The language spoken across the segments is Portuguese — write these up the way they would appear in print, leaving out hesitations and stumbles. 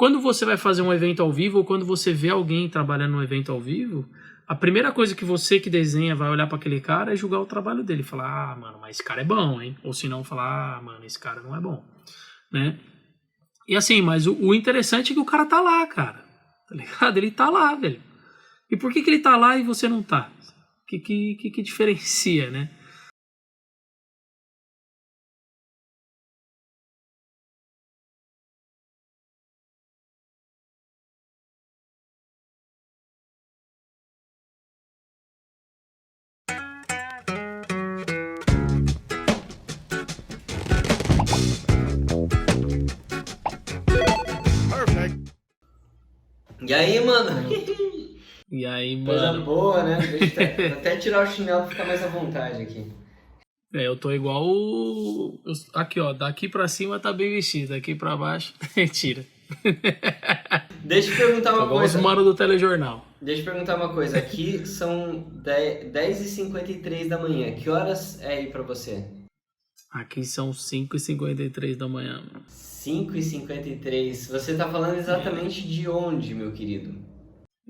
quando você vai fazer um evento ao vivo ou quando você vê alguém trabalhando num evento ao vivo, a primeira coisa que você que desenha vai olhar para aquele cara é julgar o trabalho dele. Falar, mano, mas esse cara é bom, hein? Ou se não, falar, mano, esse cara não é bom, né? E assim, mas o interessante é que o cara tá lá, cara. Tá ligado? Ele tá lá, velho. E por que ele tá lá e você não tá? O que diferencia, né? E aí, mano? E aí, Coisa mano? boa, né? Deixa eu até tirar o chinelo pra ficar mais à vontade aqui. Eu tô igual aqui, ó. Daqui pra cima tá bem vestido, daqui pra baixo, tira. Deixa eu perguntar Tô uma igual os coisa. mano do telejornal. Deixa eu perguntar uma coisa. Aqui são 10h53 da manhã. Que horas é aí pra você? Aqui são 5h53 da manhã. 5h53. Você tá falando exatamente de onde, meu querido?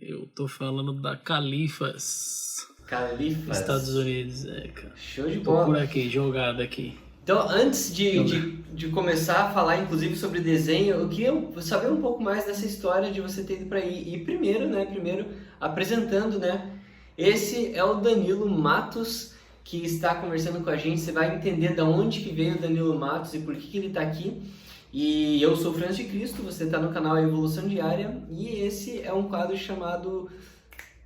Eu tô falando da Califas, Califas. Estados Unidos, cara. Show de Tô por bola. aqui, jogado aqui. Então, antes de começar a falar, inclusive, sobre desenho, eu queria saber um pouco mais dessa história de você ter ido para aí. E primeiro, né, apresentando, né, esse é o Danilo Matos, que está conversando com a gente. Você vai entender de onde que veio o Danilo Matos e por que ele está aqui. E eu sou o Francis de Cristo, você está no canal Evolução Diária, e esse é um quadro chamado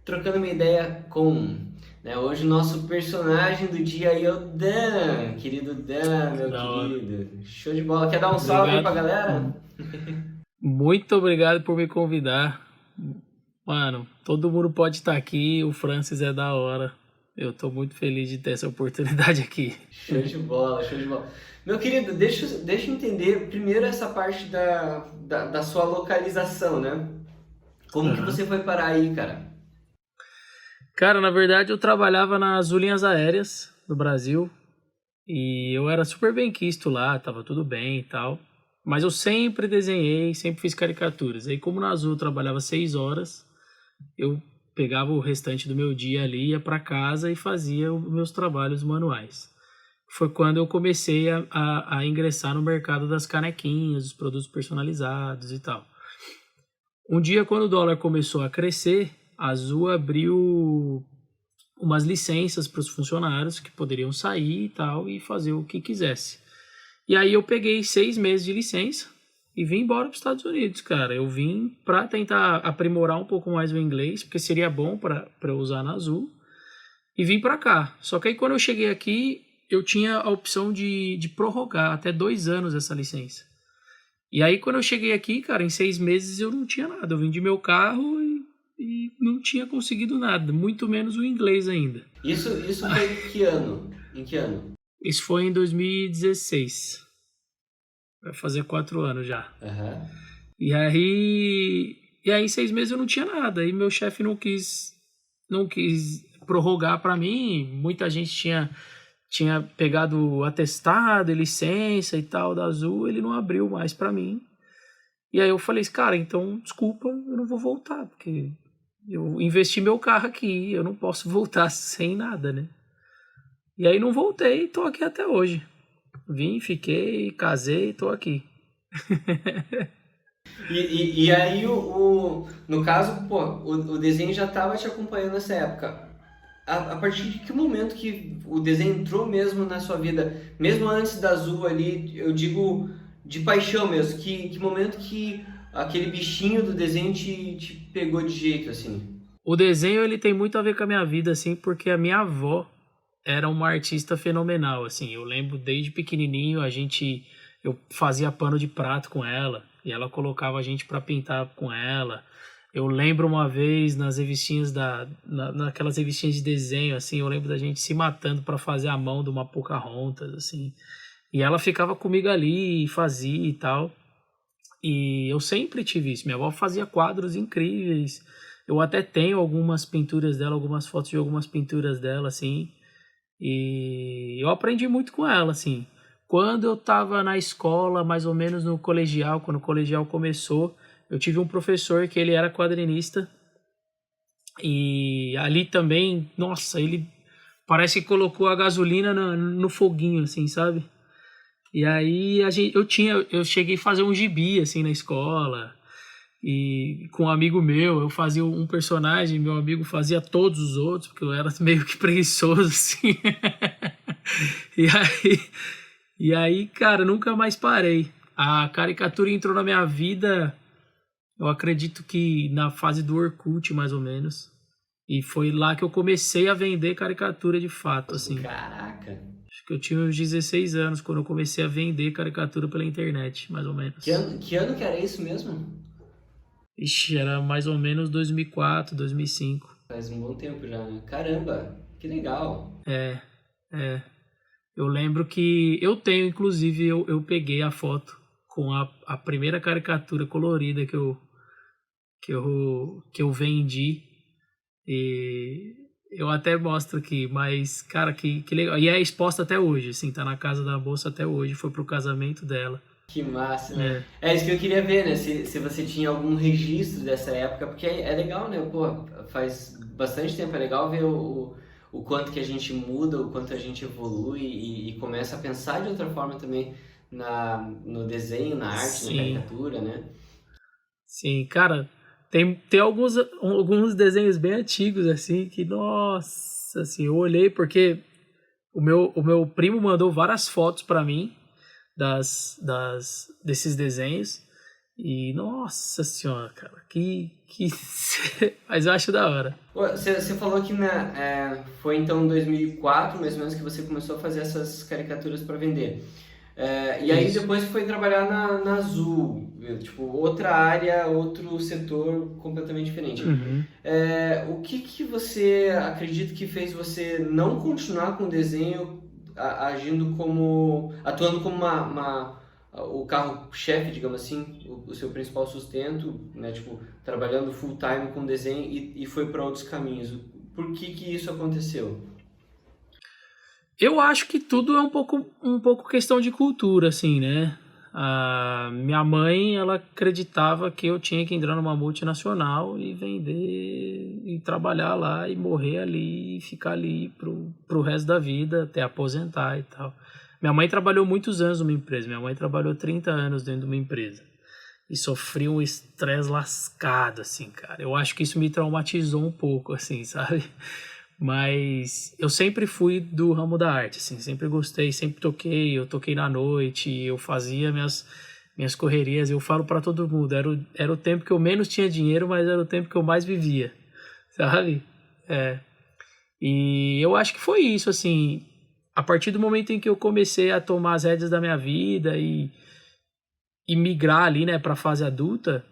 Trocando uma Ideia com... Hoje o nosso personagem do dia aí é o Dan, querido Dan, meu querido. Show de bola. Quer dar um salve aí pra galera? Muito obrigado por me convidar. Mano, todo mundo pode estar aqui, o Francis é da hora. Eu tô muito feliz de ter essa oportunidade aqui. Show de bola, show de bola. Meu querido, deixa eu entender primeiro essa parte da sua localização, né? Como que você foi parar aí, cara? Cara, na verdade eu trabalhava nas linhas aéreas do Brasil e eu era super bem quisto lá, tava tudo bem e tal. Mas eu sempre desenhei, sempre fiz caricaturas. Aí como na Azul eu trabalhava 6 horas, eu pegava o restante do meu dia ali, ia para casa e fazia os meus trabalhos manuais. Foi quando eu comecei a ingressar no mercado das canequinhas, dos produtos personalizados e tal. Um dia, quando o dólar começou a crescer, a Azul abriu umas licenças para os funcionários que poderiam sair e tal e fazer o que quisesse. E aí eu peguei 6 meses de licença e vim embora para os Estados Unidos, cara. Eu vim para tentar aprimorar um pouco mais o inglês, porque seria bom para eu usar na Azul, e vim para cá. Só que aí quando eu cheguei aqui, eu tinha a opção de prorrogar até 2 anos essa licença. E aí quando eu cheguei aqui, cara, em 6 meses eu não tinha nada. Eu vendi meu carro e não tinha conseguido nada, muito menos o inglês ainda. Isso foi em que ano? Em que ano? Isso foi em 2016. Vai fazer 4 anos já. Uhum. E aí em 6 meses eu não tinha nada. E meu chefe não quis prorrogar para mim. Muita gente tinha pegado atestado, licença e tal da Azul. Ele não abriu mais para mim. E aí eu falei, cara, então desculpa, eu não vou voltar, porque eu investi meu carro aqui, eu não posso voltar sem nada, né? E aí não voltei e tô aqui até hoje. Vim, fiquei, casei e tô aqui. E aí, no caso, pô, o desenho já estava te acompanhando nessa época. A partir de que momento que o desenho entrou mesmo na sua vida? Mesmo antes da Azul ali, eu digo de paixão mesmo. Que momento que aquele bichinho do desenho te pegou de jeito, assim? O desenho, ele tem muito a ver com a minha vida, assim, porque a minha avó era uma artista fenomenal, assim. Eu lembro desde pequenininho, eu fazia pano de prato com ela e ela colocava a gente para pintar com ela. Eu lembro uma vez nas revistinhas naquelas revistinhas de desenho, assim, eu lembro da gente se matando para fazer a mão de uma Pocahontas, assim. E ela ficava comigo ali e fazia e tal. E eu sempre tive isso. Minha avó fazia quadros incríveis. Eu até tenho algumas pinturas dela, algumas fotos de algumas pinturas dela, assim. E eu aprendi muito com ela, assim. Quando eu tava na escola, mais ou menos no colegial, quando o colegial começou, eu tive um professor que ele era quadrinista e ali também, nossa, ele parece que colocou a gasolina no foguinho, assim, sabe? E aí eu cheguei a fazer um gibi, assim, na escola, e com um amigo meu, eu fazia um personagem, meu amigo fazia todos os outros, porque eu era meio que preguiçoso, assim. E aí, cara, nunca mais parei. A caricatura entrou na minha vida, eu acredito que na fase do Orkut, mais ou menos. E foi lá que eu comecei a vender caricatura de fato, assim. Caraca! Acho que eu tinha uns 16 anos quando eu comecei a vender caricatura pela internet, mais ou menos. Que ano que era isso mesmo? Ixi, era mais ou menos 2004, 2005. Faz um bom tempo já, né? Caramba, que legal! É. Eu lembro que eu tenho, inclusive, eu peguei a foto com a primeira caricatura colorida que eu vendi. E eu até mostro aqui, mas, cara, que legal. E é exposta até hoje, assim, tá na casa da moça até hoje, foi pro casamento dela. Que massa, né? É isso que eu queria ver, né? Se você tinha algum registro dessa época, porque é legal, né? Pô, faz bastante tempo, é legal ver o quanto que a gente muda, o quanto a gente evolui e começa a pensar de outra forma também no desenho, na arte, Sim. na caricatura, né? Sim, cara, tem alguns desenhos bem antigos, assim, que, nossa, assim, eu olhei porque o meu primo mandou várias fotos pra mim desses desenhos e, nossa senhora, cara, que... Mas eu acho da hora. Você falou que foi então em 2004, mais ou menos, que você começou a fazer essas caricaturas para vender. E aí Isso. depois foi trabalhar na Azul, tipo, outra área, outro setor completamente diferente. Uhum. O que você acredita que fez você não continuar com o desenho, atuando como o carro-chefe, digamos assim, o seu principal sustento, né, tipo, trabalhando full time com desenho e foi para outros caminhos? Por que isso aconteceu? Eu acho que tudo é um pouco questão de cultura, assim, né? A minha mãe, ela acreditava que eu tinha que entrar numa multinacional e vender e trabalhar lá e morrer ali e ficar ali pro resto da vida, até aposentar e tal. Minha mãe trabalhou muitos anos numa empresa. Minha mãe trabalhou 30 anos dentro de uma empresa. E sofri um estresse lascado, assim, cara. Eu acho que isso me traumatizou um pouco, assim, sabe? Mas eu sempre fui do ramo da arte, assim, sempre gostei, sempre toquei, eu toquei na noite, eu fazia minhas correrias, eu falo pra todo mundo, era o tempo que eu menos tinha dinheiro, mas era o tempo que eu mais vivia, sabe? E eu acho que foi isso, assim, a partir do momento em que eu comecei a tomar as rédeas da minha vida e migrar ali, né, pra fase adulta,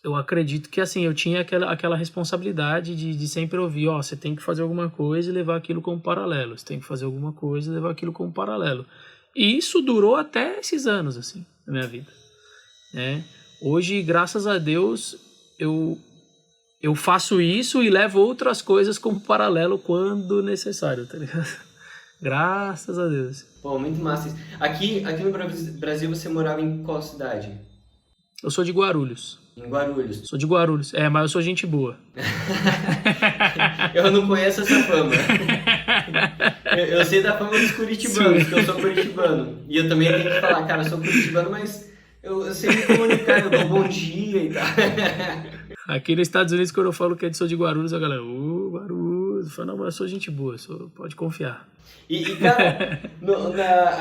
eu acredito que, assim, eu tinha aquela responsabilidade de sempre ouvir, você tem que fazer alguma coisa e levar aquilo como paralelo. Você tem que fazer alguma coisa e levar aquilo como paralelo. E isso durou até esses anos, assim, na minha vida. Né? Hoje, graças a Deus, eu faço isso e levo outras coisas como paralelo quando necessário, tá ligado? Graças a Deus. Pô, muito massa isso. Aqui no Brasil você morava em qual cidade? Eu sou de Guarulhos. Em Guarulhos. Sou de Guarulhos. Mas eu sou gente boa. Eu não conheço essa fama. Eu sei da fama dos curitibanos, que eu sou curitibano. E eu também tenho que falar, cara, eu sou curitibano, mas eu sei me comunicar, eu dou bom dia e tal. Aqui nos Estados Unidos, quando eu falo que sou de Guarulhos, a galera, Guarulhos. Eu falo, não, mas eu sou gente boa, pode confiar. E cara,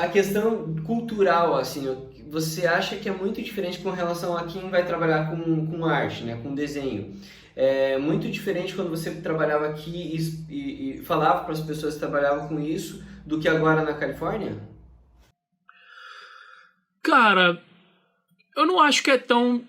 a questão cultural, assim, você acha que é muito diferente com relação a quem vai trabalhar com arte, né, com desenho? É muito diferente quando você trabalhava aqui e falava para as pessoas que trabalhavam com isso do que agora na Califórnia? Cara, eu não acho que é tão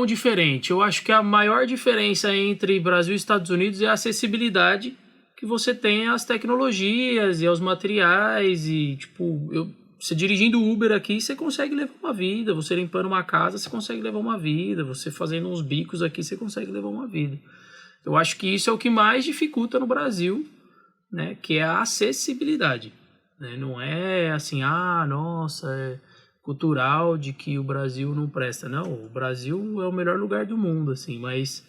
diferente. Eu acho que a maior diferença entre Brasil e Estados Unidos é a acessibilidade que você tem às tecnologias e aos materiais e, tipo, você dirigindo Uber aqui, você consegue levar uma vida. Você limpando uma casa, você consegue levar uma vida. Você fazendo uns bicos aqui, você consegue levar uma vida. Eu acho que isso é o que mais dificulta no Brasil, né? Que é a acessibilidade. Né? Não é assim, nossa, cultural de que o Brasil não presta. Não, o Brasil é o melhor lugar do mundo, assim, mas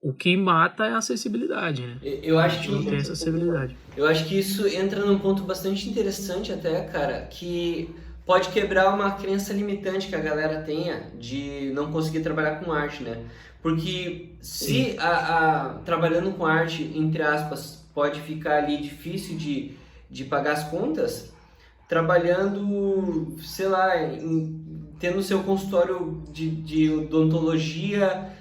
o que mata é a acessibilidade, né? Eu A acho gente não tem que essa acessibilidade. Eu acho que isso entra num ponto bastante interessante até, cara, que pode quebrar uma crença limitante que a galera tenha de não conseguir trabalhar com arte, né? Porque Sim, se trabalhando com arte, entre aspas, pode ficar ali difícil de pagar as contas, trabalhando, sei lá, tendo seu consultório de odontologia,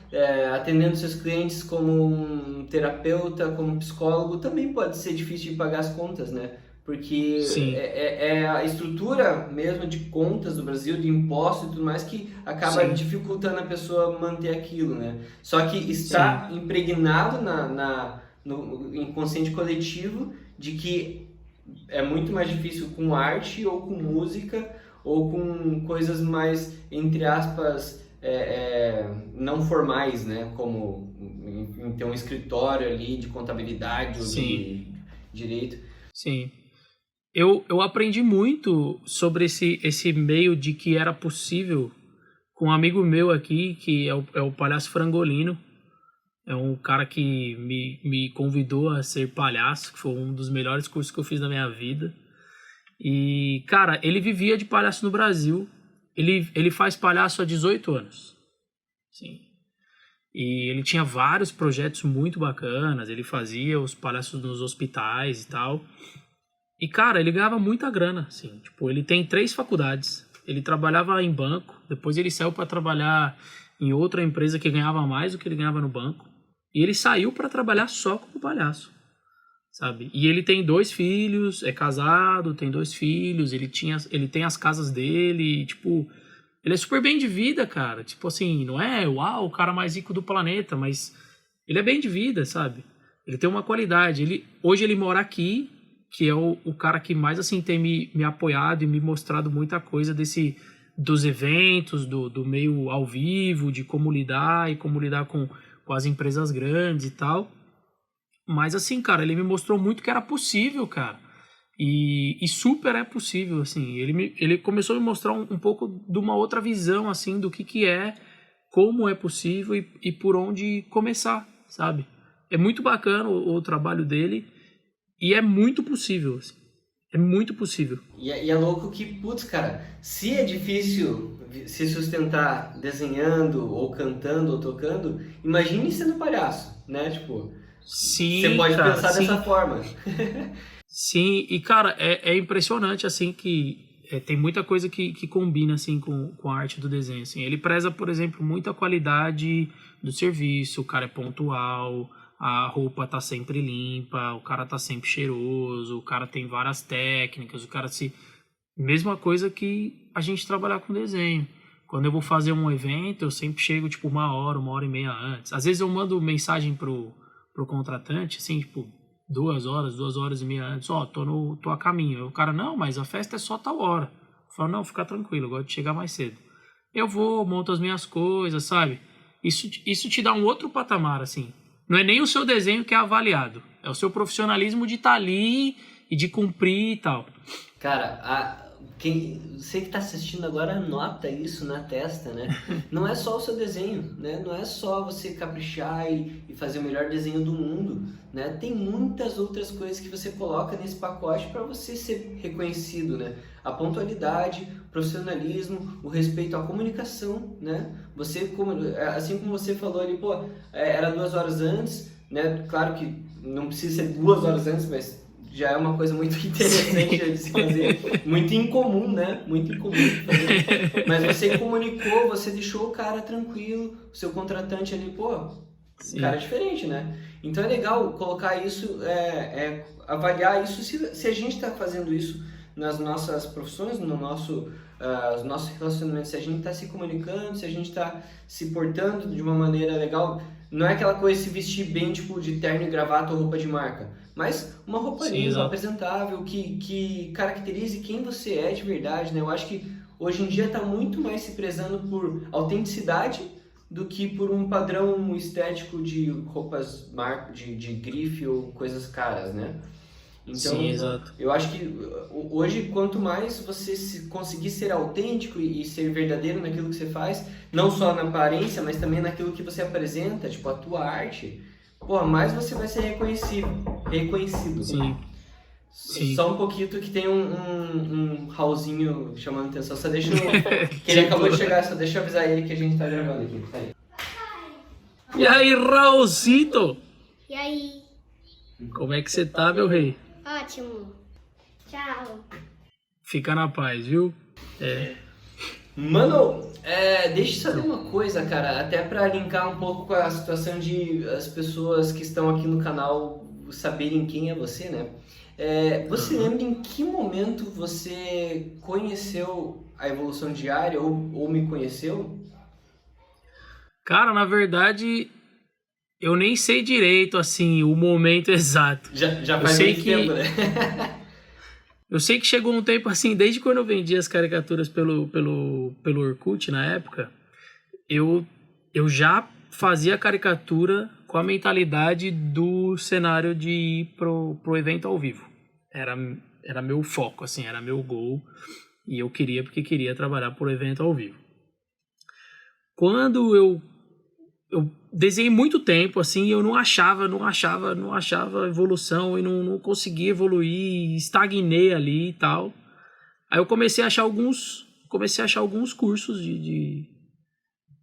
atendendo seus clientes como um terapeuta, como um psicólogo, também pode ser difícil de pagar as contas, né? Porque sim, é a estrutura mesmo de contas do Brasil, de impostos e tudo mais, que acaba sim, dificultando a pessoa manter aquilo, né? Só que sim, está impregnado no inconsciente coletivo de que é muito mais difícil com arte ou com música ou com coisas mais, entre aspas, não formais, né? Como em ter um escritório ali de contabilidade ou sim, de direito. sim. Eu aprendi muito sobre esse meio de que era possível com um amigo meu aqui, que é o Palhaço Frangolino. É um cara que me convidou a ser palhaço, que foi um dos melhores cursos que eu fiz na minha vida. E, cara, ele vivia de palhaço no Brasil. Ele faz palhaço há 18 anos. Sim. E ele tinha vários projetos muito bacanas. Ele fazia os palhaços nos hospitais e tal. E, cara, ele ganhava muita grana, assim. Tipo, ele tem 3 faculdades. Ele trabalhava em banco. Depois ele saiu para trabalhar em outra empresa que ganhava mais do que ele ganhava no banco. E ele saiu para trabalhar só como palhaço, sabe? E ele tem 2 filhos, é casado, tem 2 filhos, ele tem as casas dele, e, tipo, ele é super bem de vida, cara. Tipo assim, não é, uau, o cara mais rico do planeta, mas ele é bem de vida, sabe? Ele tem uma qualidade. Hoje ele mora aqui, que é o cara que mais, assim, tem me apoiado e me mostrado muita coisa dos eventos, do meio ao vivo, de como lidar e como lidar com as empresas grandes e tal. Mas assim, cara, ele me mostrou muito que era possível, cara. E super é possível, assim. Ele começou a me mostrar um pouco de uma outra visão, assim, do que é, como é possível e por onde começar, sabe? É muito bacana o trabalho dele e é muito possível, assim. É muito possível. E é louco que, putz, cara, se é difícil se sustentar desenhando, ou cantando, ou tocando, imagine sendo palhaço, né? Tipo, você Sim, pode cara, pensar dessa sim. forma. Sim, e cara, é impressionante assim que tem muita coisa que combina assim com a arte do desenho. Assim. Ele preza, por exemplo, muito a qualidade do serviço, o cara é pontual, a roupa tá sempre limpa, o cara tá sempre cheiroso, o cara tem várias técnicas, o cara se. Mesma coisa que a gente trabalhar com desenho. Quando eu vou fazer um evento, eu sempre chego tipo 1 hora e meia antes. Às vezes eu mando mensagem pro contratante, assim, tipo, 2 horas e meia antes, ó, tô a caminho. Aí o cara, não, mas a festa é só tal hora. Eu falo, não, fica tranquilo, eu gosto de chegar mais cedo. Eu vou, monto as minhas coisas, sabe? Isso te dá um outro patamar, assim. Não é nem o seu desenho que é avaliado, é o seu profissionalismo de estar ali e de cumprir e tal. Cara, você que está assistindo agora anota isso na testa, né? Não é só o seu desenho, né? Não é só você caprichar e fazer o melhor desenho do mundo, né? Tem muitas outras coisas que você coloca nesse pacote para você ser reconhecido, né? A pontualidade, o profissionalismo, o respeito à comunicação, né? Assim como você falou ali, pô, era 2 horas antes, né? Claro que não precisa ser 2 horas antes, mas já é uma coisa muito interessante de se fazer, muito incomum, né? Muito incomum de fazer. Mas você comunicou, você deixou o cara tranquilo, o seu contratante ali, pô, o cara é Sim, diferente, né? Então é legal colocar isso, avaliar isso se a gente está fazendo isso nas nossas profissões, no os nossos relacionamentos, se a gente está se comunicando, se a gente está se portando de uma maneira legal. Não é aquela coisa de se vestir bem, tipo, de terno e gravata ou roupa de marca, mas uma roupa sim, limpa, exato. apresentável, que caracterize quem você é de verdade, né? Eu acho que hoje em dia está muito mais se prezando por autenticidade do que por um padrão estético de roupas de grife ou coisas caras, né? Então, Sim, exato. eu acho que hoje, quanto mais você conseguir ser autêntico e ser verdadeiro naquilo que você faz, não só na aparência, mas também naquilo que você apresenta, tipo a tua arte, pô, mais você vai ser reconhecido. Sim, sim. Só um pouquinho que tem um Raulzinho chamando atenção. Só deixa eu... que ele acabou de chegar, só deixa eu avisar ele que a gente tá gravando aqui. Tá aí. E aí, Raulzito? E aí? Como é que você tá, meu rei? Ótimo. Tchau. Fica na paz, viu? Mano, deixa eu saber uma coisa, cara, até pra linkar um pouco com a situação de as pessoas que estão aqui no canal saberem quem é você, né? Você lembra em que momento você conheceu a Evolução Diária ou me conheceu? Cara, na verdade, eu nem sei direito, assim, o momento exato. Já faz muito tempo, né? Eu sei que chegou um tempo, assim, desde quando eu vendia as caricaturas pelo Orkut, na época, eu já fazia caricatura com a mentalidade do cenário de ir pro evento ao vivo. Era meu foco, assim, era meu goal, e eu queria, porque queria trabalhar pro evento ao vivo. Quando eu desenhei muito tempo, assim, eu não achava evolução e não conseguia evoluir, estagnei ali e tal. Aí eu comecei a achar alguns cursos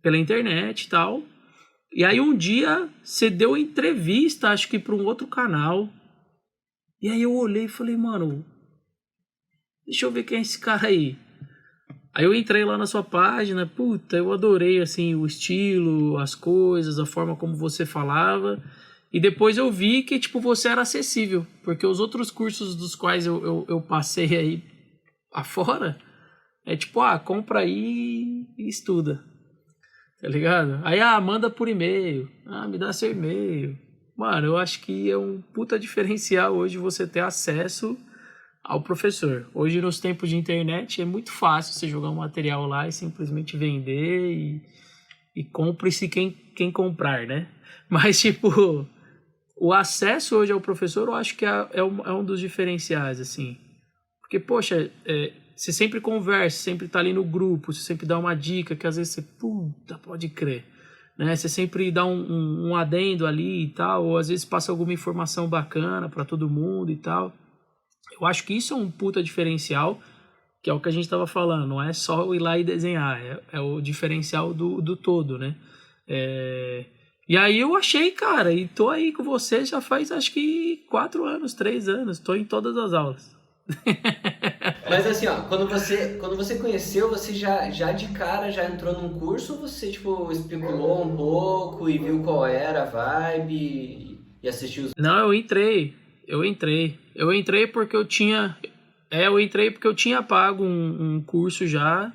pela internet e tal. E aí um dia você deu entrevista, acho que para um outro canal. E aí eu olhei e falei, mano, deixa eu ver quem é esse cara aí. Aí eu entrei lá na sua página, puta, eu adorei, assim, o estilo, as coisas, a forma como você falava. E depois eu vi que, tipo, você era acessível. Porque os outros cursos dos quais eu passei aí afora, é tipo, compra aí e estuda. Tá ligado? Aí, manda por e-mail. Me dá seu e-mail. Mano, eu acho que é um puta diferencial hoje você ter acesso ao professor. Hoje, nos tempos de internet, é muito fácil você jogar um material lá e simplesmente vender e compre-se quem comprar, né? Mas, tipo, o acesso hoje ao professor, eu acho que é um dos diferenciais, assim. Porque, poxa, você sempre conversa, sempre tá ali no grupo, você sempre dá uma dica que às vezes você, puta, pode crer. Né? Você sempre dá um adendo ali e tal, ou às vezes passa alguma informação bacana para todo mundo e tal. Eu acho que isso é um puta diferencial, que é o que a gente estava falando, não é só ir lá e desenhar, é o diferencial do todo, né? E aí eu achei, cara, e tô aí com você já faz acho que 4 anos, 3 anos, tô em todas as aulas. Mas assim, ó, quando você conheceu, você já de cara já entrou num curso ou você, tipo, especulou um pouco e viu qual era a vibe e assistiu os... Não, eu entrei porque eu tinha pago um curso já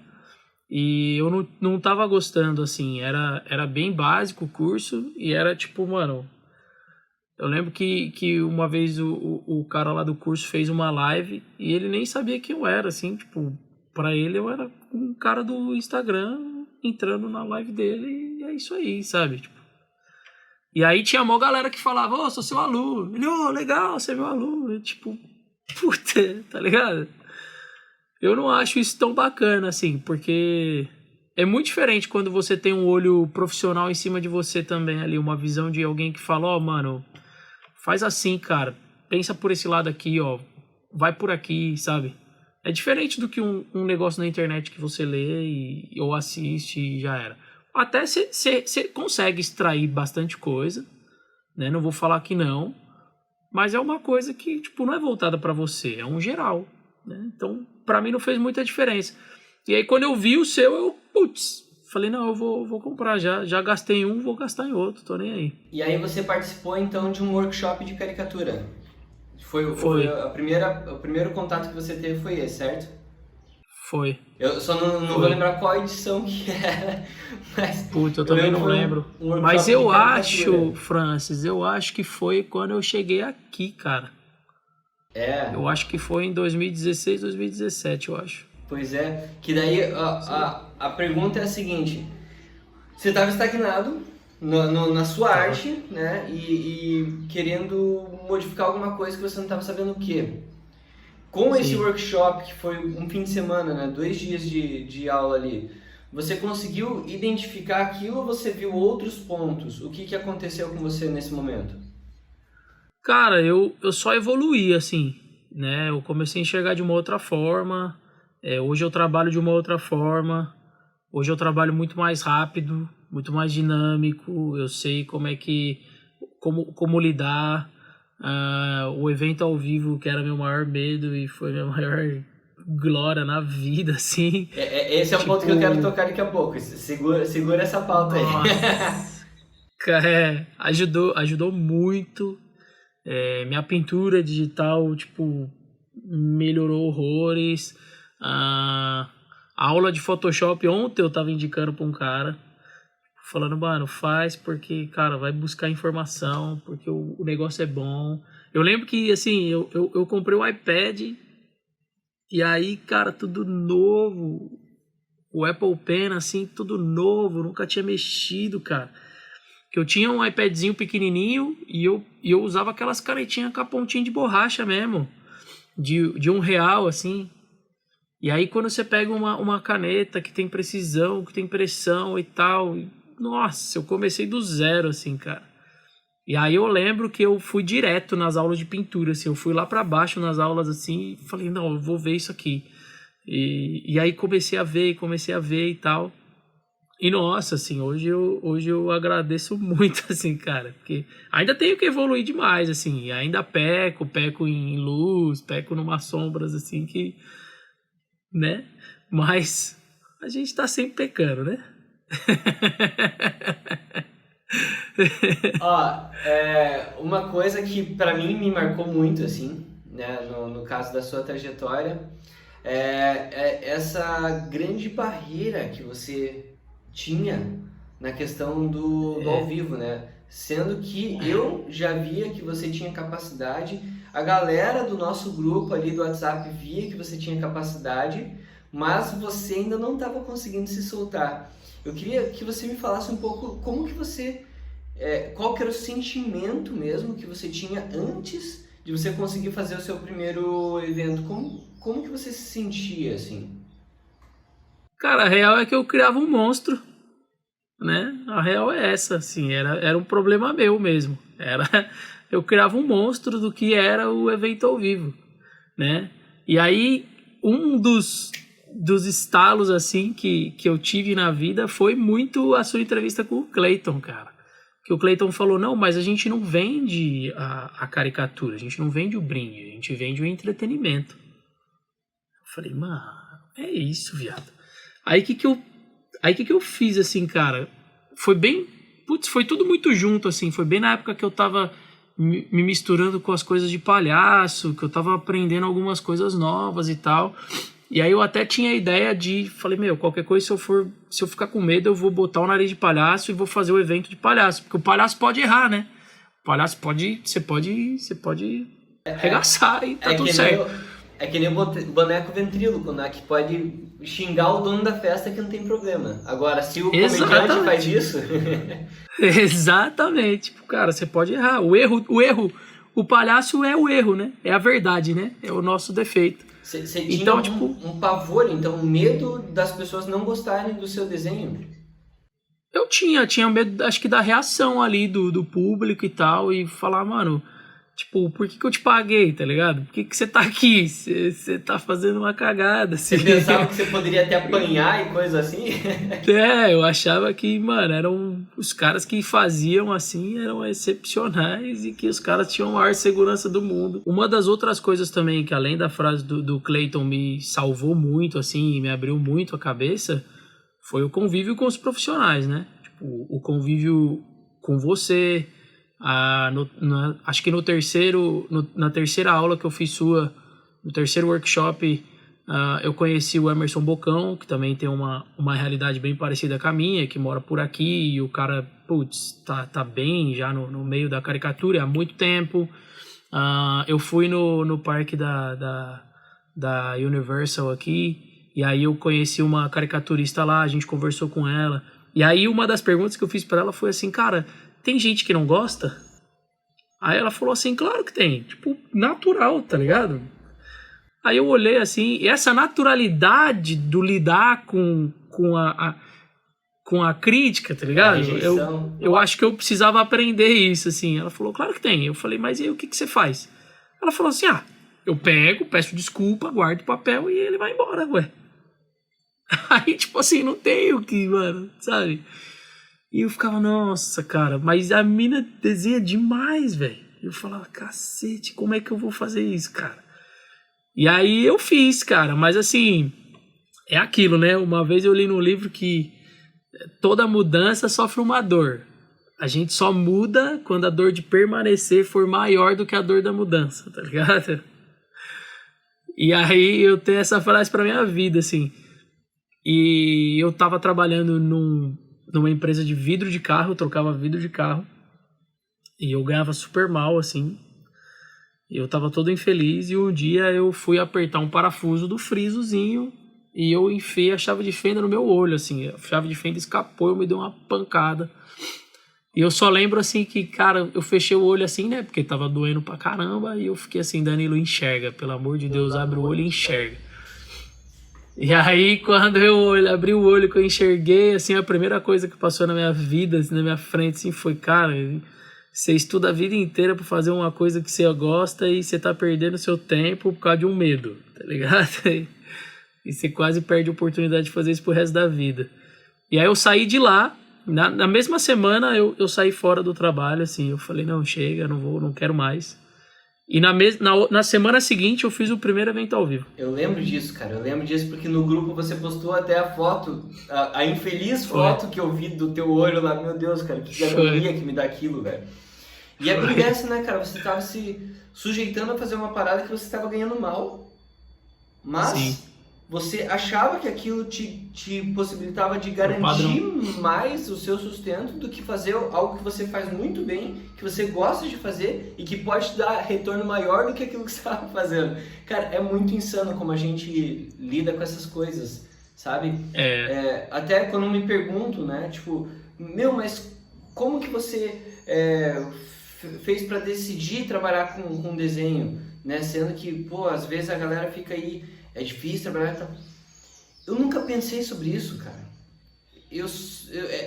e eu não tava gostando, assim, era bem básico o curso e era tipo, mano, eu lembro que uma vez o cara lá do curso fez uma live e ele nem sabia quem eu era, assim, tipo, pra ele eu era um cara do Instagram entrando na live dele e é isso aí, sabe, tipo. E aí tinha uma galera que falava, sou seu aluno. Ele, legal, você é meu aluno. Eu, tipo, puta, tá ligado? Eu não acho isso tão bacana, assim, porque é muito diferente quando você tem um olho profissional em cima de você também ali, uma visão de alguém que fala, mano, faz assim, cara, pensa por esse lado aqui, vai por aqui, sabe? É diferente do que um negócio na internet que você lê ou assiste e já era. Até você consegue extrair bastante coisa, né? Não vou falar que não, mas é uma coisa que, tipo, não é voltada para você, é um geral, né? Então, para mim não fez muita diferença. E aí, quando eu vi o seu, eu, falei, não, eu vou comprar já gastei em um, vou gastar em outro, tô nem aí. E aí você participou, então, de um workshop de caricatura? Foi. O primeiro contato que você teve foi esse, certo? Foi. Eu só não vou lembrar qual edição que era, mas... Puta, eu também não lembro. Mas eu acho, Francis, que foi quando eu cheguei aqui, cara. Eu acho que foi em 2016, 2017, eu acho. Pois é, que daí a pergunta é a seguinte. Você estava estagnado, na sua arte, né? E querendo modificar alguma coisa que você não estava sabendo o quê. Com esse workshop, que foi um fim de semana, né? 2 dias de aula ali, você conseguiu identificar aquilo ou você viu outros pontos? O que aconteceu com você nesse momento? Cara, eu só evoluí, assim, né? Eu comecei a enxergar de uma outra forma. Hoje eu trabalho de uma outra forma. Hoje eu trabalho muito mais rápido, muito mais dinâmico. Eu sei como lidar. O evento ao vivo, que era meu maior medo e foi minha maior glória na vida, assim. Esse é um ponto que eu quero tocar daqui a pouco. Segura essa pauta aí. Ajudou muito. Minha pintura digital, tipo, melhorou horrores. A aula de Photoshop ontem eu tava indicando pra um cara, falando, mano, faz porque, cara, vai buscar informação, porque o negócio é bom. Eu lembro que, assim, eu comprei o iPad e aí, cara, tudo novo. O Apple Pen, assim, tudo novo, nunca tinha mexido, cara. Que eu tinha um iPadzinho pequenininho e eu usava aquelas canetinhas com a pontinha de borracha mesmo, de R$1, assim. E aí quando você pega uma caneta que tem precisão, que tem pressão e tal, nossa, eu comecei do zero, assim, cara. E aí eu lembro que eu fui direto nas aulas de pintura, assim, eu fui lá pra baixo nas aulas, assim, e falei, não, eu vou ver isso aqui. E aí comecei a ver e tal. E nossa, assim, hoje eu agradeço muito, assim, cara, porque ainda tenho que evoluir demais, assim, ainda peco em luz, peco numas sombras, assim, que, né, mas a gente tá sempre pecando, né? Ó, uma coisa que pra mim me marcou muito, assim, né, no caso da sua trajetória, é essa grande barreira que você tinha na questão do ao vivo, né? Sendo que eu já via que você tinha capacidade, a galera do nosso grupo ali do WhatsApp via que você tinha capacidade, mas você ainda não estava conseguindo se soltar. Eu queria que você me falasse um pouco como que você, qual que era o sentimento mesmo que você tinha antes de você conseguir fazer o seu primeiro evento. Como que você se sentia, assim? Cara, a real é que eu criava um monstro, né? A real é essa, assim, era um problema meu mesmo. Eu criava um monstro do que era o evento ao vivo, né? E aí, um dos estalos, assim, que eu tive na vida foi muito a sua entrevista com o Clayton, cara. Que o Clayton falou, não, mas a gente não vende a caricatura, a gente não vende o brinde, a gente vende o entretenimento. Eu falei, mano, é isso, viado. Aí o que eu fiz, assim, cara? Foi bem... Putz, foi tudo muito junto, assim. Foi bem na época que eu tava me misturando com as coisas de palhaço, que eu tava aprendendo algumas coisas novas e tal. E aí eu até tinha a ideia de... Falei, meu, qualquer coisa, se eu ficar com medo, eu vou botar o nariz de palhaço e vou fazer o evento de palhaço. Porque o palhaço pode errar, né? O palhaço pode... Você pode arregaçar e tá tudo certo. É que nem o boneco ventríloco, né? Que pode xingar o dono da festa que não tem problema. Agora, se o comediante faz isso... Exatamente. Cara, você pode errar. O palhaço é o erro, né? É a verdade, né? É o nosso defeito. Você tinha então, um pavor, então, um medo das pessoas não gostarem do seu desenho? Eu tinha medo, acho que da reação ali do público e tal, e falar, mano... Tipo, por que eu te paguei, tá ligado? Por que você tá aqui? Você tá fazendo uma cagada, assim. Você pensava que você poderia até apanhar e coisa assim? Eu achava que, mano, eram os caras que faziam assim, eram excepcionais e que os caras tinham a maior segurança do mundo. Uma das outras coisas também, que além da frase do Clayton me salvou muito, assim, e me abriu muito a cabeça, foi o convívio com os profissionais, né? Tipo, o convívio com você... acho que na terceira aula que eu fiz no terceiro workshop, eu conheci o Emerson Bocão, que também tem uma realidade bem parecida com a minha, que mora por aqui, e o cara, putz, tá bem já no meio da caricatura há muito tempo. Eu fui no parque da Universal aqui, e aí eu conheci uma caricaturista lá, a gente conversou com ela, E aí uma das perguntas que eu fiz pra ela foi assim, cara, tem gente que não gosta? Aí ela falou assim, claro que tem. Tipo, natural, tá ligado? Aí eu olhei assim, e essa naturalidade do lidar com a crítica, tá ligado? Eu acho que eu precisava aprender isso, assim. Ela falou, claro que tem. Eu falei, mas e aí, o que você faz? Ela falou assim, eu pego, peço desculpa, guardo o papel e ele vai embora, ué. Aí, tipo assim, não tem o que, mano, sabe? E eu ficava, nossa, cara, mas a mina desenha demais, velho. Eu falava, cacete, como é que eu vou fazer isso, cara? E aí eu fiz, cara, mas assim, é aquilo, né? Uma vez eu li num livro que toda mudança sofre uma dor. A gente só muda quando a dor de permanecer for maior do que a dor da mudança, tá ligado? E aí eu tenho essa frase pra minha vida, assim. E eu tava trabalhando numa empresa de vidro de carro, eu trocava vidro de carro. E eu ganhava super mal, assim. Eu tava todo infeliz e um dia eu fui apertar um parafuso do frisozinho e eu enfiei a chave de fenda no meu olho, assim. A chave de fenda escapou, eu me dei uma pancada. E eu só lembro, assim, que, cara, eu fechei o olho assim, né? Porque tava doendo pra caramba e eu fiquei assim, Danilo, enxerga. Pelo amor de Deus, abre o olho e enxerga. E aí, quando eu abri o olho que eu enxerguei, assim, a primeira coisa que passou na minha vida, assim, na minha frente, assim, foi, cara, você estuda a vida inteira pra fazer uma coisa que você gosta e você tá perdendo seu tempo por causa de um medo, tá ligado? E você quase perde a oportunidade de fazer isso pro resto da vida. E aí eu saí de lá, na mesma semana eu saí fora do trabalho, assim, eu falei, não, chega, não quero mais. E na semana seguinte eu fiz o primeiro evento ao vivo. Eu lembro disso, cara. Eu lembro disso porque no grupo você postou até a foto, a infeliz foto que eu vi do teu olho lá. Meu Deus, cara, que agonia que me dá aquilo, velho. E é bem dessa, né, cara? Você tava se sujeitando a fazer uma parada que você tava ganhando mal, mas Sim. Você achava que aquilo te possibilitava de garantir mais o seu sustento do que fazer algo que você faz muito bem, que você gosta de fazer e que pode te dar retorno maior do que aquilo que você estava fazendo. Cara, é muito insano como a gente lida com essas coisas, sabe? Até quando me pergunto, né, tipo, mas como que você fez para decidir trabalhar com desenho, né? Sendo que, pô, às vezes a galera fica aí, é difícil trabalhar. Eu nunca pensei sobre isso, cara.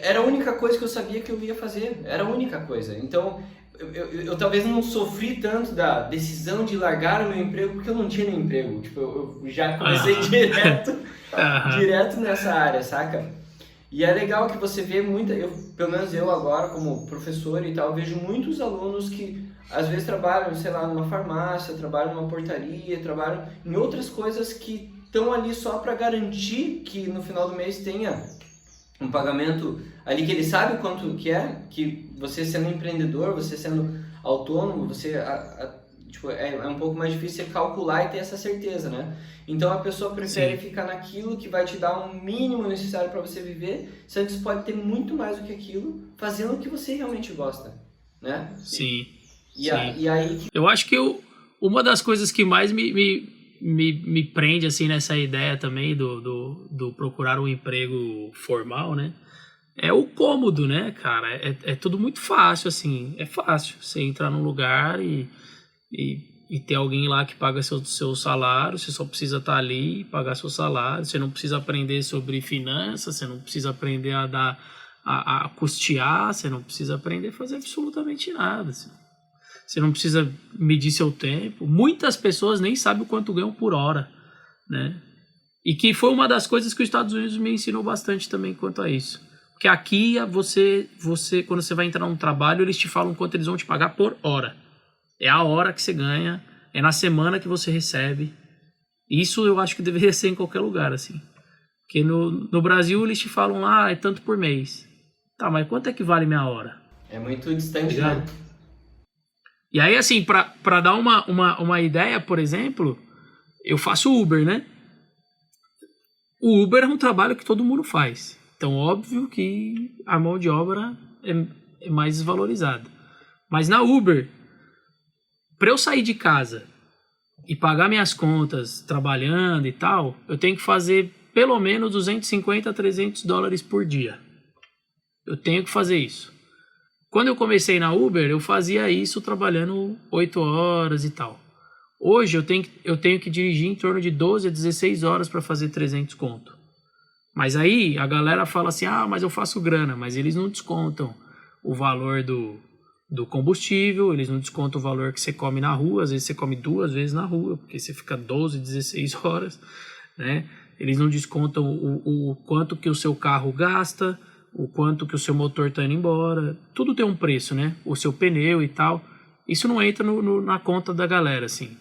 Era a única coisa que eu sabia que eu ia fazer. Era a única coisa. Então, eu talvez não sofri tanto da decisão de largar o meu emprego, porque eu não tinha nenhum emprego. Tipo, eu já comecei direto nessa área, saca? E é legal que você vê pelo menos eu agora, como professor e tal, vejo muitos alunos que às vezes trabalham, sei lá, numa farmácia, trabalham numa portaria, trabalham em outras coisas que estão ali só para garantir que no final do mês tenha um pagamento ali que ele sabe quanto que é, que você sendo empreendedor, você sendo autônomo, você tipo, é um pouco mais difícil você calcular e ter essa certeza, né? Então a pessoa prefere ficar naquilo que vai te dar um mínimo necessário para você viver, sendo que você pode ter muito mais do que aquilo, fazendo o que você realmente gosta, né? Sim. E aí... Eu acho que uma das coisas que mais me prende assim nessa ideia também do procurar um emprego formal, né? É o cômodo, né, cara? É tudo muito fácil, assim. É fácil você entrar num lugar e ter alguém lá que paga seu salário. Você só precisa estar ali e pagar seu salário. Você não precisa aprender sobre finanças, você não precisa aprender a custear, você não precisa aprender a fazer absolutamente nada, assim. Você não precisa medir seu tempo. Muitas pessoas nem sabem o quanto ganham por hora, né? E que foi uma das coisas que os Estados Unidos me ensinou bastante também quanto a isso. Porque aqui você quando você vai entrar num trabalho, eles te falam quanto eles vão te pagar por hora. É a hora que você ganha, é na semana que você recebe. Isso eu acho que deveria ser em qualquer lugar, assim. Porque no Brasil eles te falam, é tanto por mês. Tá, mas quanto é que vale minha hora? É muito distante, né? E aí, assim, pra dar uma ideia, por exemplo, eu faço Uber, né? O Uber é um trabalho que todo mundo faz. Então, óbvio que a mão de obra é mais desvalorizada. Mas na Uber, para eu sair de casa e pagar minhas contas trabalhando e tal, eu tenho que fazer pelo menos $250 a $300 por dia. Eu tenho que fazer isso. Quando eu comecei na Uber, eu fazia isso trabalhando 8 horas e tal. Hoje eu tenho que dirigir em torno de 12 a 16 horas para fazer 300 conto. Mas aí a galera fala assim, mas eu faço grana, mas eles não descontam o valor do combustível, eles não descontam o valor que você come na rua, às vezes você come 2 vezes na rua, porque você fica 12, 16 horas, né? Eles não descontam o quanto que o seu carro gasta, o quanto que o seu motor está indo embora, tudo tem um preço, né? O seu pneu e tal, isso não entra na conta da galera, assim.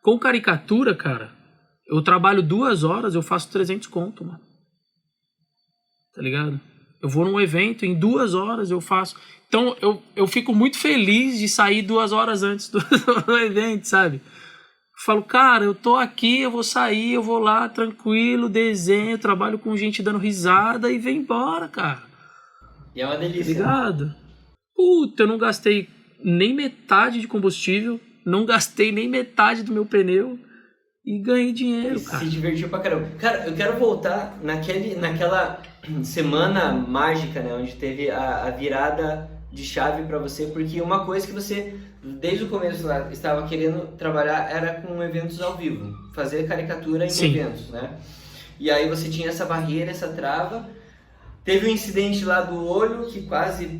Com caricatura, cara, eu trabalho 2 horas, eu faço 300 conto, mano. Tá ligado? Eu vou num evento, em 2 horas eu faço. Então eu fico muito feliz de sair 2 horas antes do evento, sabe? Eu falo, cara, eu tô aqui, eu vou sair, eu vou lá tranquilo, desenho, trabalho com gente dando risada e vem embora, cara. E é uma delícia. Tá ligado? Puta, eu não gastei nem metade de combustível, não gastei nem metade do meu pneu e ganhei dinheiro, cara. Se divertiu pra caramba. Cara, eu quero voltar naquela semana mágica, né? Onde teve a virada de chave pra você, porque uma coisa que você, desde o começo lá, estava querendo trabalhar era com eventos ao vivo, fazer caricatura em Sim. eventos, né? E aí você tinha essa barreira, essa trava. Teve um incidente lá do olho que quase,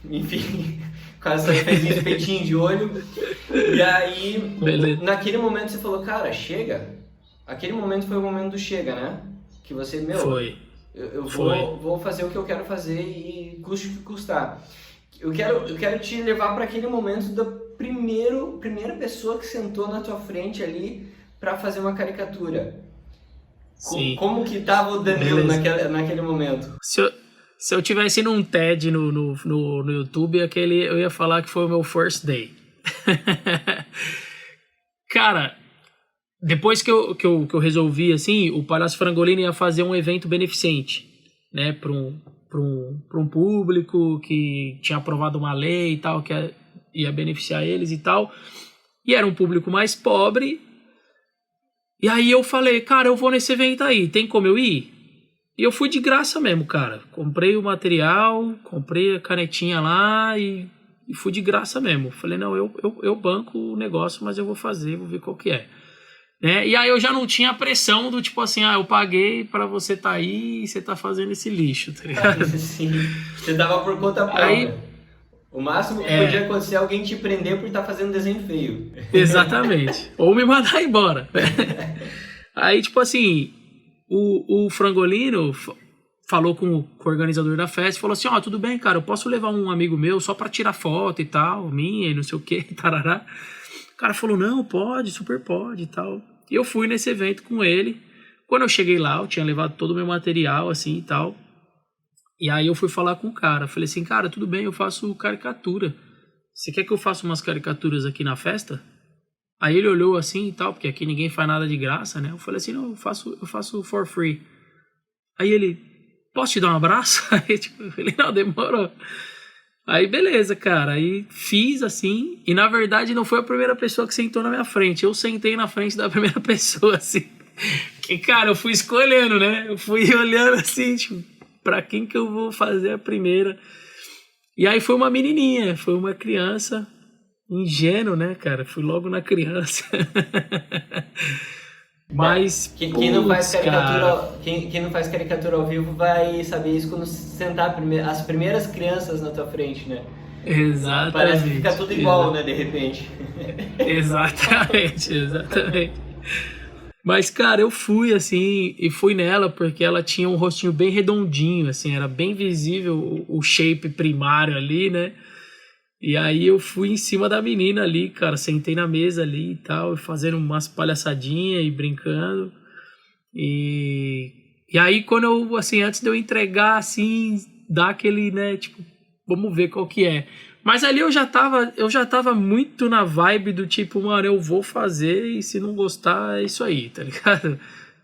enfim, quase fez um espetinho de olho. E aí, Beleza. naquele momento você falou, cara, chega. Aquele momento foi o momento do chega, né? Que você, Foi. eu vou fazer o que eu quero fazer e custe o que custar. Eu quero te levar para aquele momento da primeira pessoa que sentou na tua frente ali para fazer uma caricatura. Sim. Como que tava o Danilo naquele momento? Se eu tivesse num TED no YouTube, eu ia falar que foi o meu first day. Cara, depois que eu resolvi, assim, o Palhaço Frangolino ia fazer um evento beneficente, né, para um público que tinha aprovado uma lei e tal, que ia beneficiar eles e tal, e era um público mais pobre. E aí eu falei, cara, eu vou nesse evento aí, tem como eu ir? E eu fui de graça mesmo, cara. Comprei o material, comprei a canetinha lá e fui de graça mesmo. Falei, não, eu banco o negócio, mas eu vou fazer, vou ver qual que é. Né? E aí eu já não tinha a pressão do tipo assim, eu paguei pra você estar aí e você tá fazendo esse lixo, tá ligado? Sim, você dava por conta própria. Aí, o máximo que podia acontecer é alguém te prender por estar fazendo desenho feio. Exatamente. Ou me mandar embora. Aí, tipo assim, o Frangolino falou com o organizador da festa e falou assim, tudo bem, cara, eu posso levar um amigo meu só pra tirar foto e tal, minha e não sei o que, tarará. O cara falou, não, pode, super pode e tal. E eu fui nesse evento com ele. Quando eu cheguei lá, eu tinha levado todo o meu material, assim, e tal. E aí eu fui falar com o cara. Falei assim, cara, tudo bem, eu faço caricatura. Você quer que eu faça umas caricaturas aqui na festa? Aí ele olhou assim e tal, porque aqui ninguém faz nada de graça, né? Eu falei assim, não, eu faço for free. Aí ele, posso te dar um abraço? Aí eu falei, não, demorou. Aí beleza, cara, aí fiz assim, e na verdade não foi a primeira pessoa que sentou na minha frente, eu sentei na frente da primeira pessoa, assim, que cara, eu fui escolhendo, né, eu fui olhando assim, tipo, pra quem que eu vou fazer a primeira, e aí foi uma menininha, foi uma criança, ingênuo, né, cara, fui logo na criança. Mas quem não faz caricatura ao vivo vai saber isso quando sentar as primeiras crianças na tua frente, né? Exatamente. Parece que fica tudo igual, né, de repente. Exatamente. Mas, cara, eu fui assim, e fui nela porque ela tinha um rostinho bem redondinho, assim, era bem visível o shape primário ali, né? E aí eu fui em cima da menina ali, cara, sentei na mesa ali e tal, fazendo umas palhaçadinhas e brincando. E aí quando eu, assim, antes de eu entregar, assim, dar aquele, né, tipo, vamos ver qual que é. Mas ali eu já tava muito na vibe do tipo, mano, eu vou fazer e se não gostar é isso aí, tá ligado?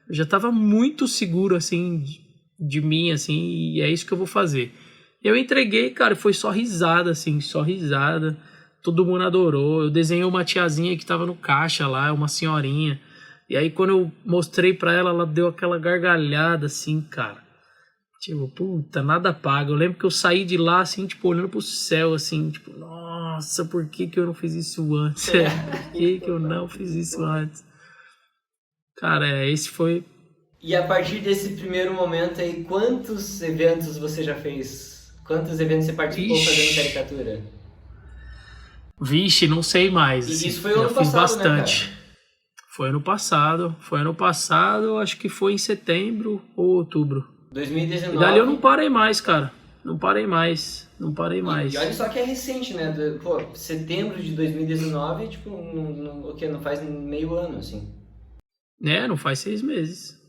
Eu já tava muito seguro, assim, de mim, assim, e é isso que eu vou fazer. Eu entreguei, cara, foi só risada, assim, só risada. Todo mundo adorou. Eu desenhei uma tiazinha que tava no caixa lá, uma senhorinha. E aí, quando eu mostrei pra ela, ela deu aquela gargalhada, assim, cara. Tipo, puta, nada paga. Eu lembro que eu saí de lá, assim, tipo, olhando pro céu, assim, tipo, nossa, por que eu não fiz isso antes? Por que eu não fiz isso antes? Cara, esse foi... E a partir desse primeiro momento aí, quantos eventos você já fez? Quantos eventos você participou fazendo caricatura? Vixe, não sei mais. E assim, isso foi o ano fiz passado, bastante. né, cara? Foi ano passado, acho que foi em setembro ou outubro. 2019. E dali eu não parei mais, cara. Não parei mais. E olha só que é recente, né? Pô, setembro de 2019, tipo, não faz meio ano, assim. É, não faz 6 meses.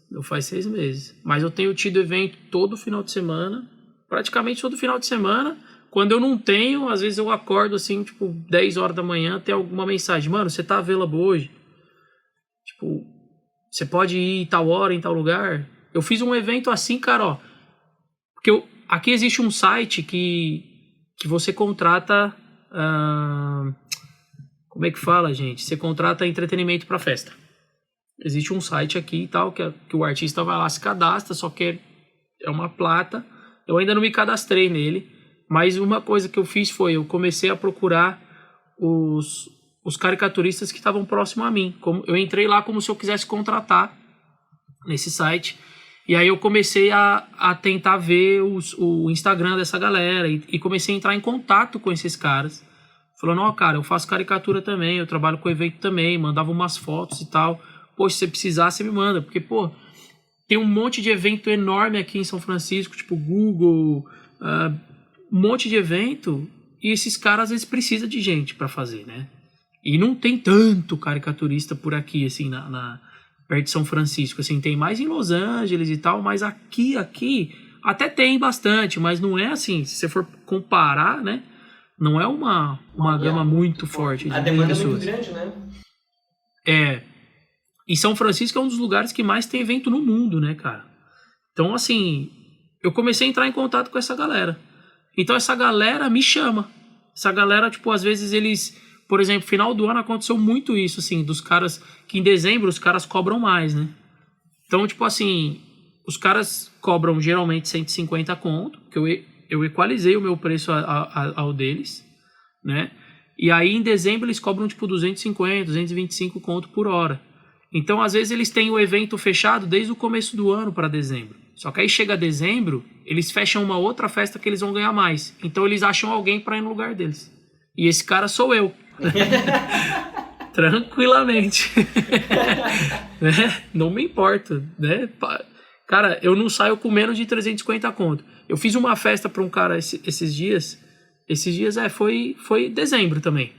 Mas eu tenho tido evento todo final de semana. Praticamente todo final de semana. Quando eu não tenho, às vezes eu acordo assim, tipo, 10 horas da manhã, tem alguma mensagem. Mano, você tá available hoje? Tipo, você pode ir em tal hora, em tal lugar? Eu fiz um evento assim, cara, ó. Porque aqui existe um site que você contrata... como é que fala, gente? Você contrata entretenimento pra festa. Existe um site aqui e tal, que o artista vai lá, se cadastra, só que é uma plata. Eu ainda não me cadastrei nele, mas uma coisa que eu fiz foi, eu comecei a procurar os caricaturistas que estavam próximos a mim. Eu entrei lá como se eu quisesse contratar nesse site, e aí eu comecei a tentar ver o Instagram dessa galera, e comecei a entrar em contato com esses caras, falando, ó, cara, eu faço caricatura também, eu trabalho com evento também, mandava umas fotos e tal. Pô, se você precisar, você me manda. Porque, pô, tem um monte de evento enorme aqui em São Francisco, tipo Google, um monte de evento, e esses caras, eles precisam de gente pra fazer, né? E não tem tanto caricaturista por aqui, assim, perto de São Francisco. Assim, tem mais em Los Angeles e tal, mas aqui, até tem bastante, mas não é assim, se você for comparar, né? Não é uma gama muito forte de a demanda pessoas. É muito grande, né? E São Francisco é um dos lugares que mais tem evento no mundo, né, cara? Então, assim, eu comecei a entrar em contato com essa galera. Então, essa galera me chama. Essa galera, tipo, às vezes eles... Por exemplo, final do ano aconteceu muito isso, assim, dos caras... Que em dezembro os caras cobram mais, né? Então, tipo assim, os caras cobram geralmente 150 conto, que eu equalizei o meu preço ao deles, né? E aí, em dezembro, eles cobram, tipo, 250, 225 conto por hora. Então, às vezes, eles têm o evento fechado desde o começo do ano para dezembro. Só que aí chega dezembro, eles fecham uma outra festa que eles vão ganhar mais. Então, eles acham alguém para ir no lugar deles. E esse cara sou eu. Tranquilamente. Né? Não me importa. Né? Cara, eu não saio com menos de 350 conto. Eu fiz uma festa para um cara esses dias. Foi dezembro também.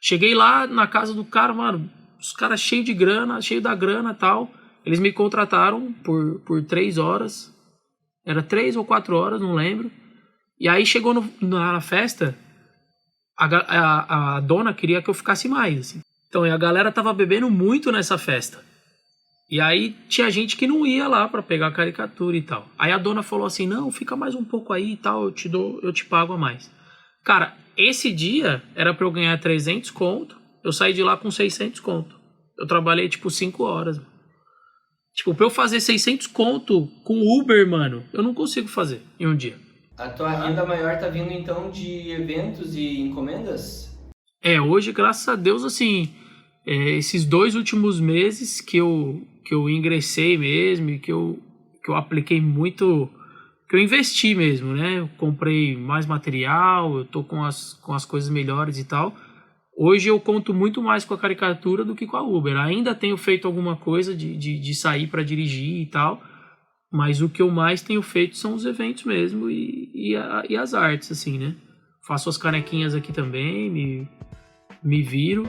Cheguei lá na casa do cara, mano... Os caras cheios de grana, cheio da grana e tal. Eles me contrataram por 3 horas. Era 3 ou 4 horas, não lembro. E aí chegou na festa, a dona queria que eu ficasse mais. Assim. Então, a galera tava bebendo muito nessa festa. E aí tinha gente que não ia lá pra pegar a caricatura e tal. Aí a dona falou assim, não, fica mais um pouco aí e tal, eu te pago a mais. Cara, esse dia era pra eu ganhar 300 conto. Eu saí de lá com 600 conto. Eu trabalhei, tipo, 5 horas. Tipo, pra eu fazer 600 conto com Uber, mano, eu não consigo fazer em um dia. A tua renda maior tá vindo, então, de eventos e encomendas? Hoje, graças a Deus, assim, esses 2 últimos meses que eu ingressei mesmo e que eu apliquei muito, que eu investi mesmo, né? Eu comprei mais material, eu tô com as coisas melhores e tal. Hoje eu conto muito mais com a caricatura do que com a Uber. Ainda tenho feito alguma coisa de sair para dirigir e tal, mas o que eu mais tenho feito são os eventos mesmo e as artes, assim, né? Faço as canequinhas aqui também, me viro.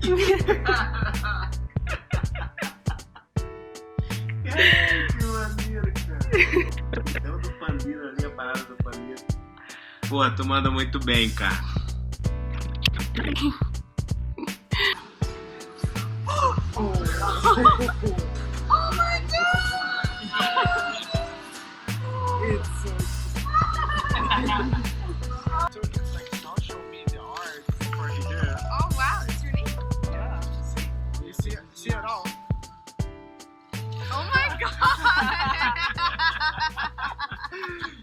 Que maneiro, cara. Então do pandeiro ali, a parada do pandeiro. Pô, tu manda muito bem, cara. Oh my God! It's like social media art for here. Oh wow, that's your name? Yeah, you see it all. Oh my god!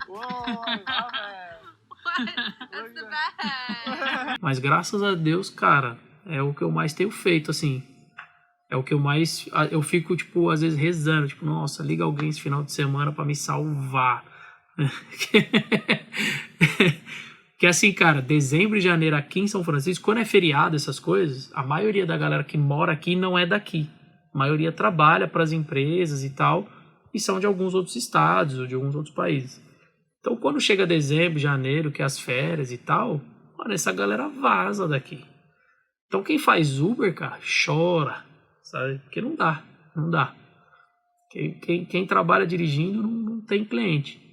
Whoa, I love it. What? That's the best! Mas graças a Deus, cara, é o que eu mais tenho feito, assim. É o que eu mais... Eu fico, tipo, às vezes rezando. Tipo, nossa, liga alguém esse final de semana pra me salvar. Que assim, cara, dezembro e janeiro aqui em São Francisco, quando é feriado, essas coisas, a maioria da galera que mora aqui não é daqui. A maioria trabalha para as empresas e tal, e são de alguns outros estados ou de alguns outros países. Então, quando chega dezembro, janeiro, que é as férias e tal, mano, essa galera vaza daqui. Então, quem faz Uber, cara, chora, sabe? Porque não dá. Quem trabalha dirigindo não tem cliente.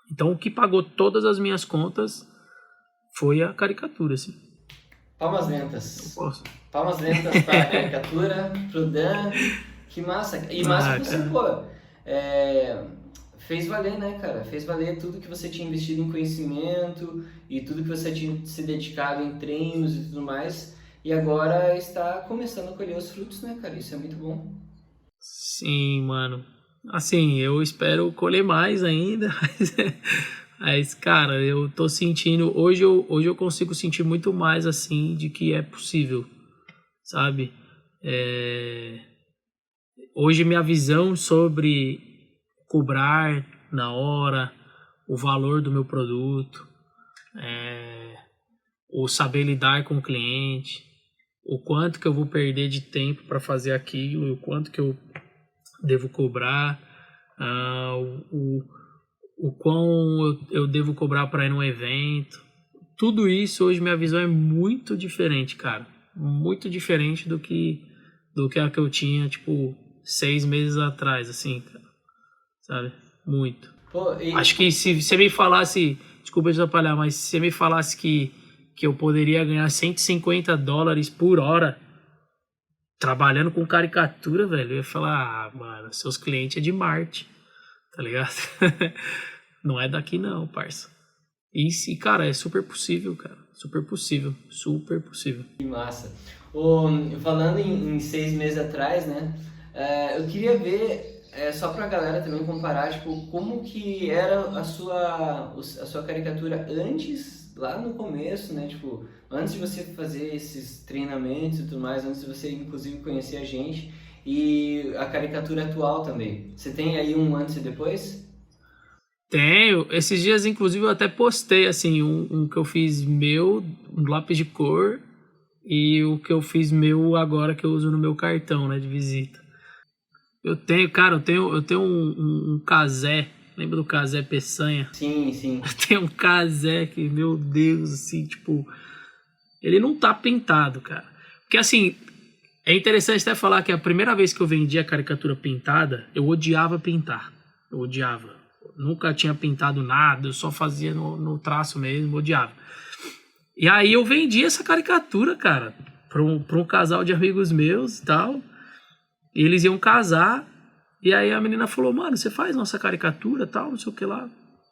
Então, o que pagou todas as minhas contas foi a caricatura, assim. Palmas lentas. Eu posso. Palmas lentas para a caricatura, pro Dan. Que massa. E massa que você, pô, fez valer, né, cara? Fez valer tudo que você tinha investido em conhecimento e tudo que você tinha se dedicado em treinos e tudo mais. E agora está começando a colher os frutos, né, cara? Isso é muito bom. Sim, mano. Assim, eu espero colher mais ainda, mas cara, eu tô sentindo, hoje eu consigo sentir muito mais, assim, de que é possível, sabe? Hoje minha visão sobre cobrar na hora, o valor do meu produto, o saber lidar com o cliente, o quanto que eu vou perder de tempo para fazer aquilo, o quanto que eu devo cobrar, o quão eu devo cobrar para ir num evento. Tudo isso, hoje minha visão é muito diferente, cara. Muito diferente do que a que eu tinha, tipo, 6 meses atrás, assim, cara. Sabe? Muito. Pô, Acho que se você me falasse, desculpa te atrapalhar, mas se você me falasse que eu poderia ganhar $150 por hora trabalhando com caricatura, velho, eu ia falar, mano, seus clientes é de Marte, tá ligado? Não é daqui não, parça. E, cara, é super possível, cara. Super possível. Que massa. Falando em 6 meses atrás, né, eu queria ver, só pra galera também comparar, tipo, como que era a sua caricatura antes, lá no começo, né, tipo, antes de você fazer esses treinamentos e tudo mais, antes de você, inclusive, conhecer a gente, e a caricatura atual também. Você tem aí um antes e depois? Tenho. Esses dias, inclusive, eu até postei, assim, um que eu fiz meu, um lápis de cor, e o que eu fiz meu agora, que eu uso no meu cartão, né, de visita. Eu tenho um casé. Lembra do casé Peçanha? Sim. Eu tenho um casé que, meu Deus, assim, tipo... Ele não tá pintado, cara. Porque, assim, é interessante até falar que a primeira vez que eu vendi a caricatura pintada, eu odiava pintar. Eu odiava. Nunca tinha pintado nada, eu só fazia no traço mesmo, odiava. E aí eu vendi essa caricatura, cara, pra um casal de amigos meus e tal. E eles iam casar. E aí a menina falou, mano, você faz nossa caricatura e tal, não sei o que lá.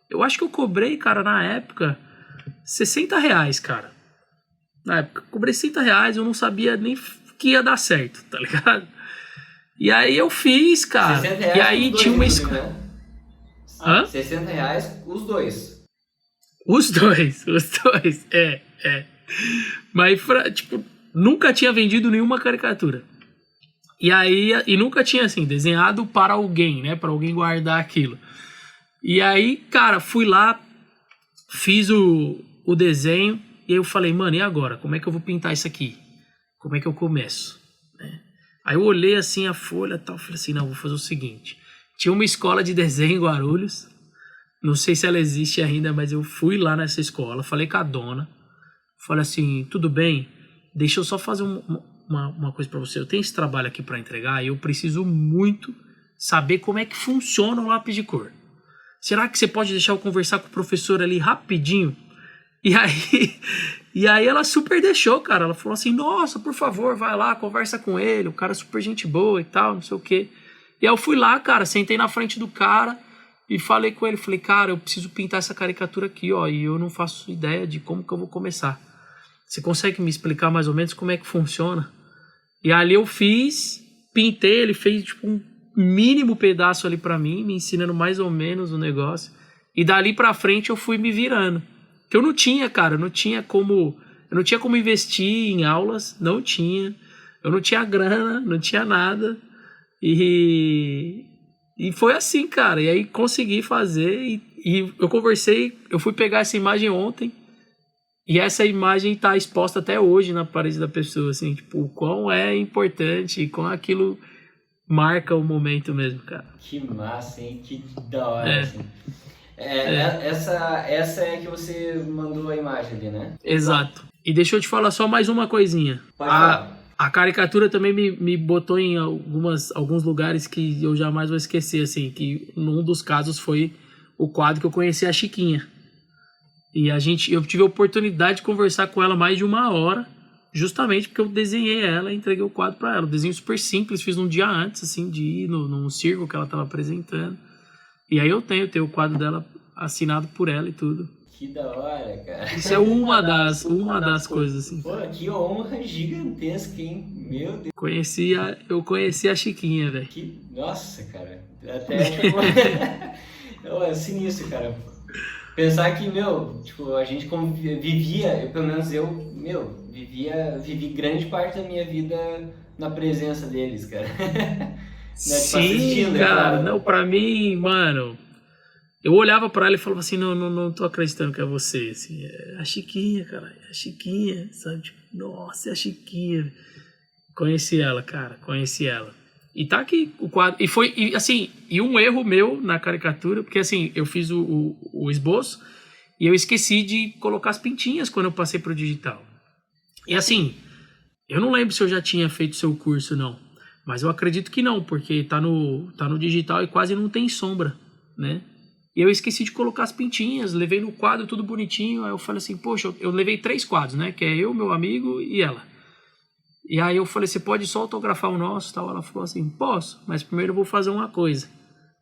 Eu acho que eu cobrei, cara, na época, R$60, cara. Na época, eu cobrei R$60, eu não sabia nem que ia dar certo, tá ligado? E aí eu fiz, cara. E aí tinha uma escola. Né? R$60 os dois. Os dois, Mas, tipo, nunca tinha vendido nenhuma caricatura. E aí, nunca tinha, assim, desenhado para alguém, né? Para alguém guardar aquilo. E aí, cara, fui lá, fiz o desenho, e aí eu falei, mano, e agora? Como é que eu vou pintar isso aqui? Como é que eu começo? Aí eu olhei, assim, a folha e tal, falei assim, não, vou fazer o seguinte. Tinha uma escola de desenho em Guarulhos, não sei se ela existe ainda, mas eu fui lá nessa escola, falei com a dona, falei assim, tudo bem, deixa eu só fazer uma coisa pra você, eu tenho esse trabalho aqui pra entregar e eu preciso muito saber como é que funciona o lápis de cor. Será que você pode deixar eu conversar com o professor ali rapidinho? E aí ela super deixou, cara, ela falou assim, nossa, por favor, vai lá, conversa com ele, o cara é super gente boa e tal, não sei o quê. E aí eu fui lá, cara, sentei na frente do cara e falei com ele, falei, cara, eu preciso pintar essa caricatura aqui, ó, e eu não faço ideia de como que eu vou começar. Você consegue me explicar mais ou menos como é que funciona? E ali eu fiz, pintei, ele fez tipo um mínimo pedaço ali pra mim, me ensinando mais ou menos o negócio. E dali pra frente eu fui me virando. Que eu não tinha, cara, eu não tinha como investir em aulas, não tinha. Eu não tinha grana, não tinha nada. E foi assim, cara. E aí consegui fazer e eu fui pegar essa imagem ontem. E essa imagem tá exposta até hoje na parede da pessoa, assim, tipo, o quão é importante e quão aquilo marca o momento mesmo, cara. Que massa, hein? Que da hora, assim. Essa é a que você mandou a imagem ali, né? Exato. E deixa eu te falar só mais uma coisinha. Pode falar. A caricatura também me botou em alguns lugares que eu jamais vou esquecer, assim, que num dos casos foi o quadro que eu conheci a Chiquinha. E eu tive a oportunidade de conversar com ela mais de 1 hora, justamente porque eu desenhei ela e entreguei o quadro para ela. Um desenho super simples, fiz um dia antes, assim, de ir num circo que ela estava apresentando. E aí eu tenho o quadro dela assinado por ela e tudo. Que da hora, cara. Isso é uma das coisas, assim. Pô, que honra gigantesca, hein? Meu Deus. Eu conheci a Chiquinha, velho. Nossa, cara. Até é sinistro, cara. Pensar que, tipo, a gente vivia, pelo menos eu, vivi grande parte da minha vida na presença deles, cara. Né? Sim, tipo, assistindo, cara. claro. Não, pra mim, mano, eu olhava pra ela e falava assim, não tô acreditando que é você, assim, é a Chiquinha, cara, é a Chiquinha, sabe? Tipo, nossa, é a Chiquinha. Conheci ela, cara, conheci ela. E tá aqui o quadro. E um erro meu na caricatura, porque assim, eu fiz o esboço e eu esqueci de colocar as pintinhas quando eu passei pro digital. E assim, eu não lembro se eu já tinha feito seu curso, não. Mas eu acredito que não, porque tá no digital e quase não tem sombra, né? E eu esqueci de colocar as pintinhas, levei no quadro tudo bonitinho. Aí eu falei assim, poxa, eu levei 3 quadros, né? Que é eu, meu amigo e ela. E aí eu falei, você pode só autografar o nosso e tal? Ela falou assim, posso, mas primeiro eu vou fazer uma coisa.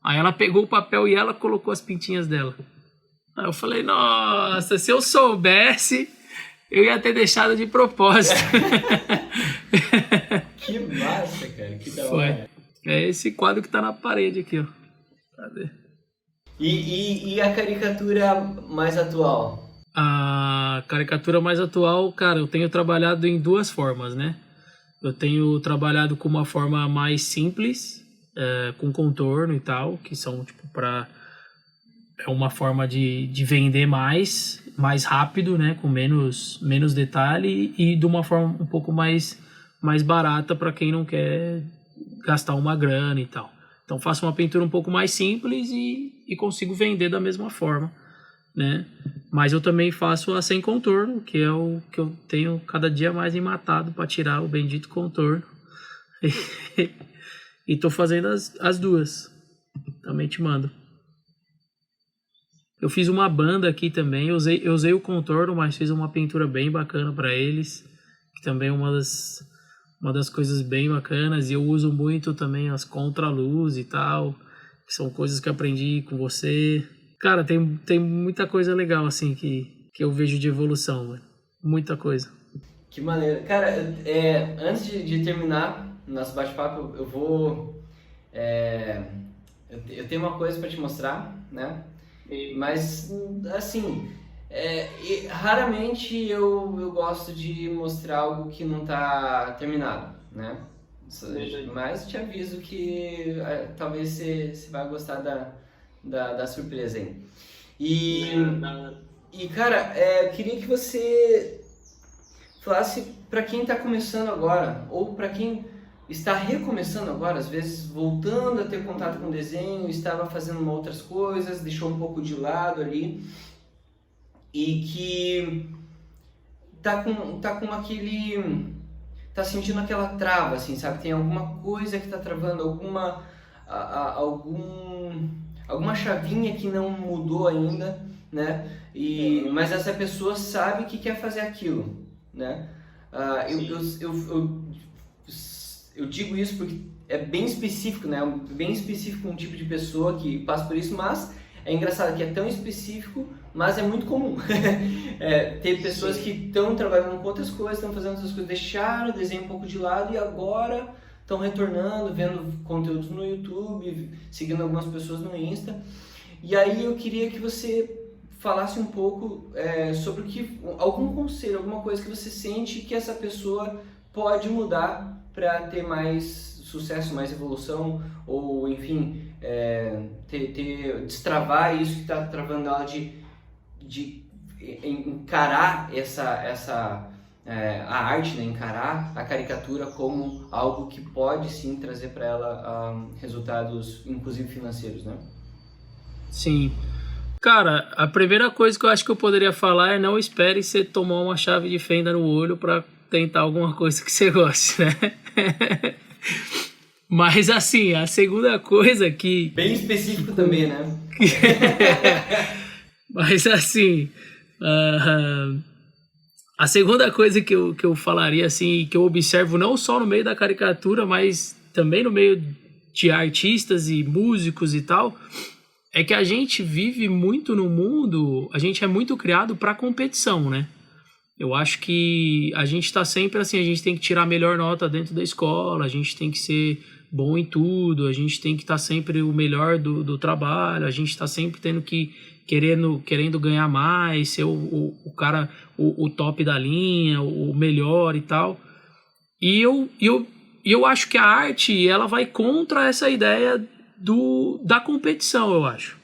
Aí ela pegou o papel e ela colocou as pintinhas dela. Aí eu falei, nossa, se eu soubesse, eu ia ter deixado de propósito. Que massa, cara, que da hora. É esse quadro que tá na parede aqui, ó. Cadê? E a caricatura mais atual? A caricatura mais atual, cara, eu tenho trabalhado em 2 formas, né? Eu tenho trabalhado com uma forma mais simples, com contorno e tal, que são, tipo, é uma forma de vender mais rápido, né? Com menos detalhe e de uma forma um pouco mais barata para quem não quer gastar uma grana e tal. Então faço uma pintura um pouco mais simples e consigo vender da mesma forma, né? Mas eu também faço a sem contorno, que é o que eu tenho cada dia mais enmatado para tirar o bendito contorno. E tô fazendo as 2. Também te mando. Eu fiz uma banda aqui também, eu usei o contorno, mas fiz uma pintura bem bacana para eles, que também é uma das coisas bem bacanas. E eu uso muito também as contraluz e tal, que são coisas que eu aprendi com você. Cara, tem muita coisa legal, assim, que eu vejo de evolução, mano. Muita coisa. Que maneiro. Cara, antes de terminar nosso bate-papo, eu vou... eu tenho uma coisa pra te mostrar, né? Mas, assim, raramente eu gosto de mostrar algo que não tá terminado, né? Mas te aviso que talvez você vai gostar da surpresa aí. E cara, eu queria que você falasse para quem está começando agora, ou para quem está recomeçando agora, às vezes voltando a ter contato com desenho, estava fazendo outras coisas, deixou um pouco de lado ali, e que tá com aquele... tá sentindo aquela trava, assim, sabe? Tem alguma coisa que tá travando, alguma chavinha que não mudou ainda, né? Mas essa pessoa sabe que quer fazer aquilo, né? Eu digo isso porque é bem específico, né? Bem específico um tipo de pessoa que passa por isso, mas é engraçado que é tão específico, mas é muito comum. Ter pessoas que estão trabalhando com outras coisas, estão fazendo outras coisas, deixaram o desenho um pouco de lado e agora estão retornando, vendo conteúdos no YouTube, seguindo algumas pessoas no Insta. E aí eu queria que você falasse um pouco sobre algum conselho, alguma coisa que você sente que essa pessoa pode mudar para ter mais sucesso, mais evolução, ou enfim, destravar isso que está travando ela de encarar a arte, né? Encarar a caricatura como algo que pode sim trazer para ela resultados, inclusive financeiros, né? Sim. Cara, a primeira coisa que eu acho que eu poderia falar é não espere você tomar uma chave de fenda no olho para tentar alguma coisa que você goste, né? Mas assim, a segunda coisa que... Bem específico também, né? Mas assim, a segunda coisa que eu falaria, assim, que eu observo não só no meio da caricatura, mas também no meio de artistas e músicos e tal, é que a gente vive muito no mundo, a gente é muito criado para competição, né? Eu acho que a gente tá sempre assim, a gente tem que tirar a melhor nota dentro da escola, a gente tem que ser bom em tudo, a gente tem que estar sempre o melhor do trabalho, a gente tá sempre querendo ganhar mais, ser o cara, o top da linha, o melhor e tal. E eu acho que a arte, ela vai contra essa ideia da competição, eu acho.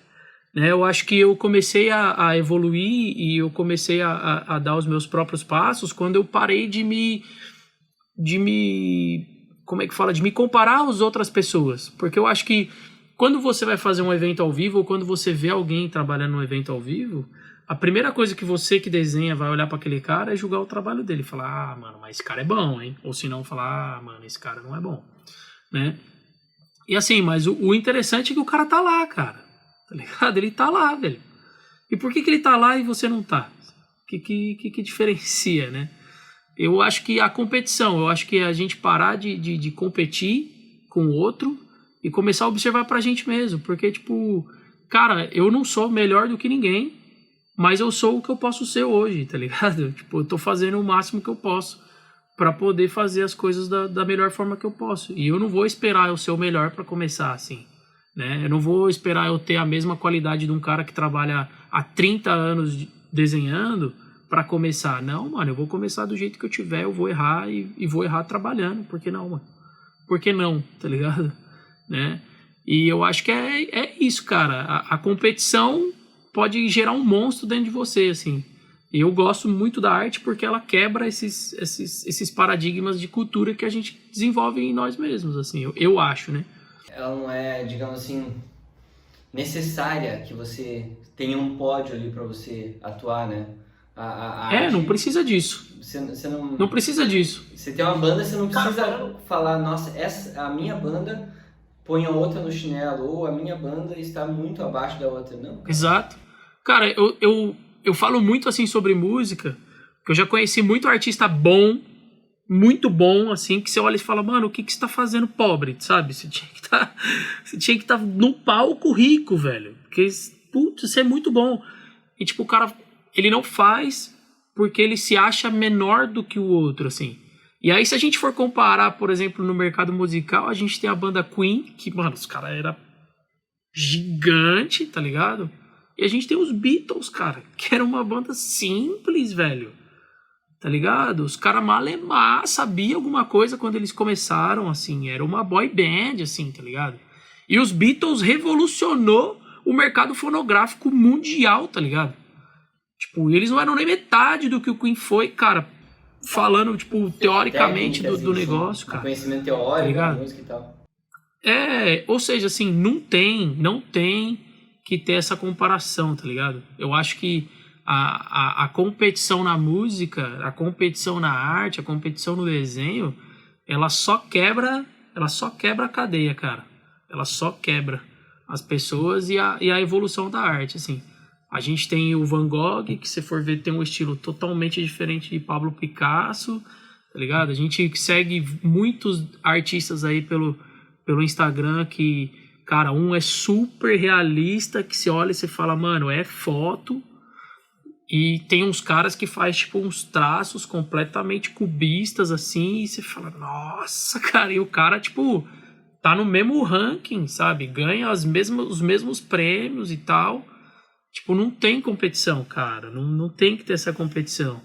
Né? Eu acho que eu comecei a evoluir e eu comecei a dar os meus próprios passos quando eu parei de me comparar às outras pessoas. Porque eu acho que quando você vai fazer um evento ao vivo ou quando você vê alguém trabalhando num evento ao vivo, a primeira coisa que você que desenha vai olhar para aquele cara é julgar o trabalho dele. Falar, mano, mas esse cara é bom, hein? Ou se não, falar, mano, esse cara não é bom. Né? E assim, mas o interessante é que o cara tá lá, cara. Tá ligado? Ele tá lá, velho. E por que ele tá lá e você não tá? O que diferencia, né? Eu acho que a competição, eu acho que a gente parar de competir com o outro e começar a observar pra gente mesmo. Porque, tipo, cara, eu não sou melhor do que ninguém, mas eu sou o que eu posso ser hoje, tá ligado? Tipo, eu tô fazendo o máximo que eu posso pra poder fazer as coisas da melhor forma que eu posso. E eu não vou esperar eu ser o melhor pra começar, assim. Né? Eu não vou esperar eu ter a mesma qualidade de um cara que trabalha há 30 anos desenhando para começar. Não, mano, eu vou começar do jeito que eu tiver, eu vou errar e vou errar trabalhando. Por que não, mano? Por que não, tá ligado? Né? E eu acho que é isso, cara. A competição pode gerar um monstro dentro de você, assim. E eu gosto muito da arte porque ela quebra esses paradigmas de cultura que a gente desenvolve em nós mesmos, assim. Eu acho, né? Ela não é, digamos assim, necessária que você tenha um pódio ali para você atuar, né? A arte, não precisa disso. Você não... Não precisa disso. Você tem uma banda, você não precisa falar, nossa, a minha banda põe a outra no chinelo, ou a minha banda está muito abaixo da outra, não. Cara. Exato. Cara, eu falo muito assim sobre música, porque eu já conheci muito artista bom, muito bom, assim, que você olha e fala, mano, o que você tá fazendo pobre, sabe? Você tinha que estar num palco rico, velho. Porque, putz, isso é muito bom. E, tipo, o cara, ele não faz porque ele se acha menor do que o outro, assim. E aí, se a gente for comparar, por exemplo, no mercado musical, a gente tem a banda Queen, que, mano, os caras eram gigante, tá ligado? E a gente tem os Beatles, cara, que era uma banda simples, velho. Tá ligado? Os caras malemar sabia alguma coisa quando eles começaram, assim. Era uma boy band, assim, tá ligado? E os Beatles revolucionou o mercado fonográfico mundial, tá ligado? Tipo, eles não eram nem metade do que o Queen foi, cara. Falando, tipo, teoricamente do negócio, cara. Conhecimento teórico, tá da música e tal. Ou seja, assim, não tem que ter essa comparação, tá ligado? Eu acho que a competição na música, a competição na arte, a competição no desenho, ela só quebra a cadeia, cara. Ela só quebra as pessoas e a evolução da arte, assim. A gente tem o Van Gogh, que se for ver tem um estilo totalmente diferente de Pablo Picasso, tá ligado? A gente segue muitos artistas aí pelo Instagram que, cara, um é super realista, que você olha e você fala, mano, é foto. E tem uns caras que faz tipo uns traços completamente cubistas assim, e você fala, nossa, cara, e o cara tipo tá no mesmo ranking, sabe? Ganha os mesmos prêmios e tal. Tipo, não tem competição, cara. Não tem que ter essa competição.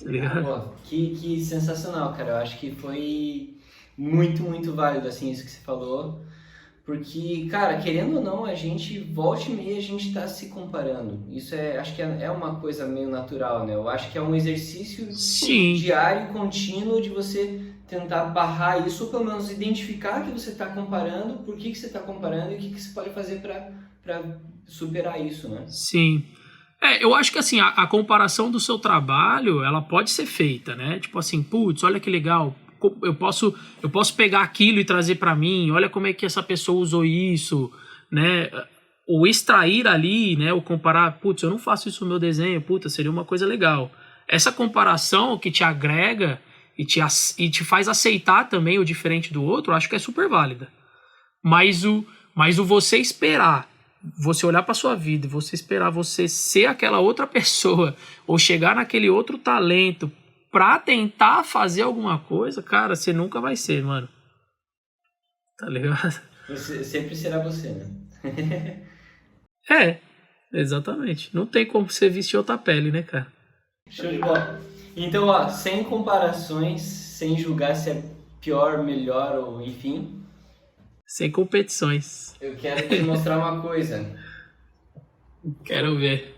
Tá ligado? Pô, que sensacional, cara. Eu acho que foi muito, muito válido, assim, isso que você falou. Porque, cara, querendo ou não, a gente, volta e meia, a gente tá se comparando. Isso acho que é uma coisa meio natural, né? Eu acho que é um exercício Sim. diário, contínuo, de você tentar barrar isso, ou pelo menos identificar que você tá comparando, por que você tá comparando e o que você pode fazer pra superar isso, né? Sim. Eu acho que assim, a comparação do seu trabalho, ela pode ser feita, né? Tipo assim, putz, olha que legal. Eu posso pegar aquilo e trazer para mim, olha como é que essa pessoa usou isso, né? O extrair ali, né? O comparar, putz, eu não faço isso no meu desenho, puta, seria uma coisa legal. Essa comparação que te agrega e te faz aceitar também o diferente do outro, eu acho que é super válida. Mas o você esperar, você olhar para sua vida e você esperar você ser aquela outra pessoa ou chegar naquele outro talento pra tentar fazer alguma coisa, cara, você nunca vai ser, mano. Tá ligado? Você sempre será você, né? Exatamente. Não tem como você vestir outra pele, né, cara? Show de bola. Então, ó, sem comparações, sem julgar se é pior, melhor ou enfim, Sem competições. eu quero te mostrar uma coisa. Quero ver.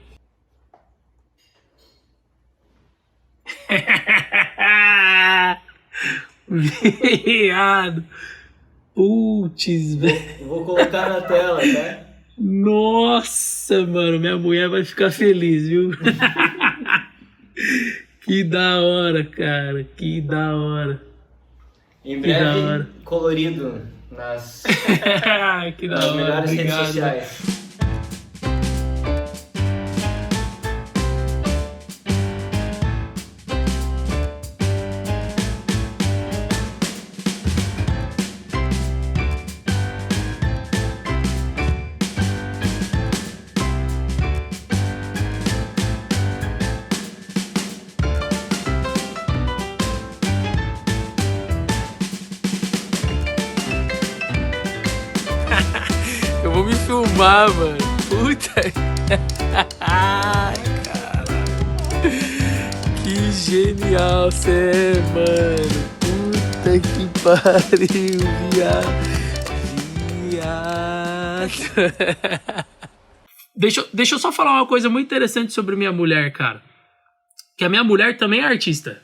Viado. Putz, velho. Vou colocar na tela, tá? Nossa, mano, minha mulher vai ficar feliz, viu? Que da hora, cara. Que da hora. Em Que da breve, hora. colorido nas Que da nas hora. melhores redes Obrigado. sociais. Eu vou me filmar, mano. Puta. Ai, cara. Que genial você é, mano. Puta que pariu, viado. Deixa eu só falar uma coisa muito interessante sobre minha mulher, cara. Que a minha mulher também é artista.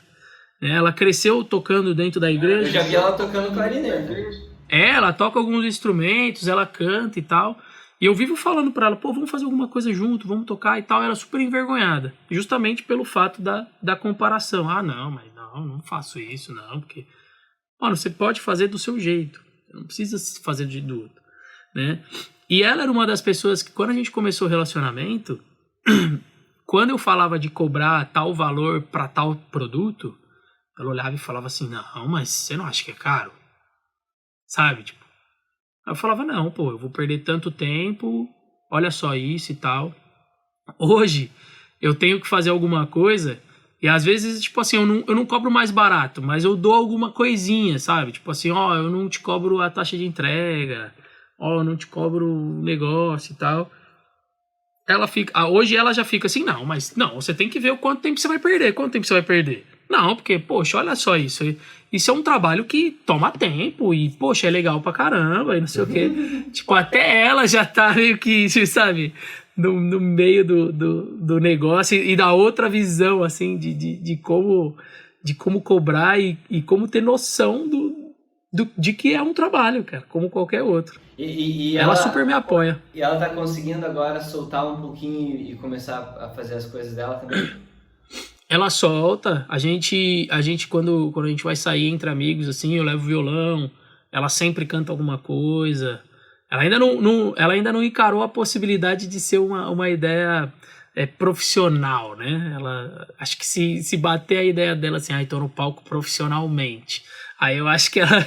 Ela cresceu tocando dentro da Eu igreja. já vi ela tocando clarinete. Ela toca alguns instrumentos, ela canta e tal. E eu vivo falando pra ela, pô, vamos fazer alguma coisa junto, vamos tocar e tal. Ela é super envergonhada, justamente pelo fato da comparação. Ah, não, mas não faço isso, não, porque... Mano, você pode fazer do seu jeito, não precisa fazer do outro, né? E ela era uma das pessoas que, quando a gente começou o relacionamento, quando eu falava de cobrar tal valor pra tal produto, ela olhava e falava assim, não, mas você não acha que é caro? Sabe, tipo, aí eu falava, não, pô, eu vou perder tanto tempo, olha só isso e tal. Hoje, eu tenho que fazer alguma coisa, e às vezes, tipo assim, eu não cobro mais barato, mas eu dou alguma coisinha, sabe? Tipo assim, ó, eu não te cobro a taxa de entrega, ó, eu não te cobro o negócio e tal. Hoje ela já fica assim, não, mas não, você tem que ver o quanto tempo você vai perder, Não, porque, poxa, olha só isso. Isso é um trabalho que toma tempo e, poxa, é legal pra caramba e não sei o quê. Tipo, até ela já tá meio que, sabe, no meio do negócio e da outra visão, assim, de como cobrar e como ter noção de que é um trabalho, cara, como qualquer outro. E Ela super me apoia. E ela tá conseguindo agora soltar um pouquinho e começar a fazer as coisas dela também? Ela solta, a gente quando a gente vai sair entre amigos, assim, eu levo violão, ela sempre canta alguma coisa. Ela ainda não encarou a possibilidade de ser uma ideia profissional, né? Ela, acho que se bater a ideia dela assim, tô no palco profissionalmente, Aí eu acho que ela,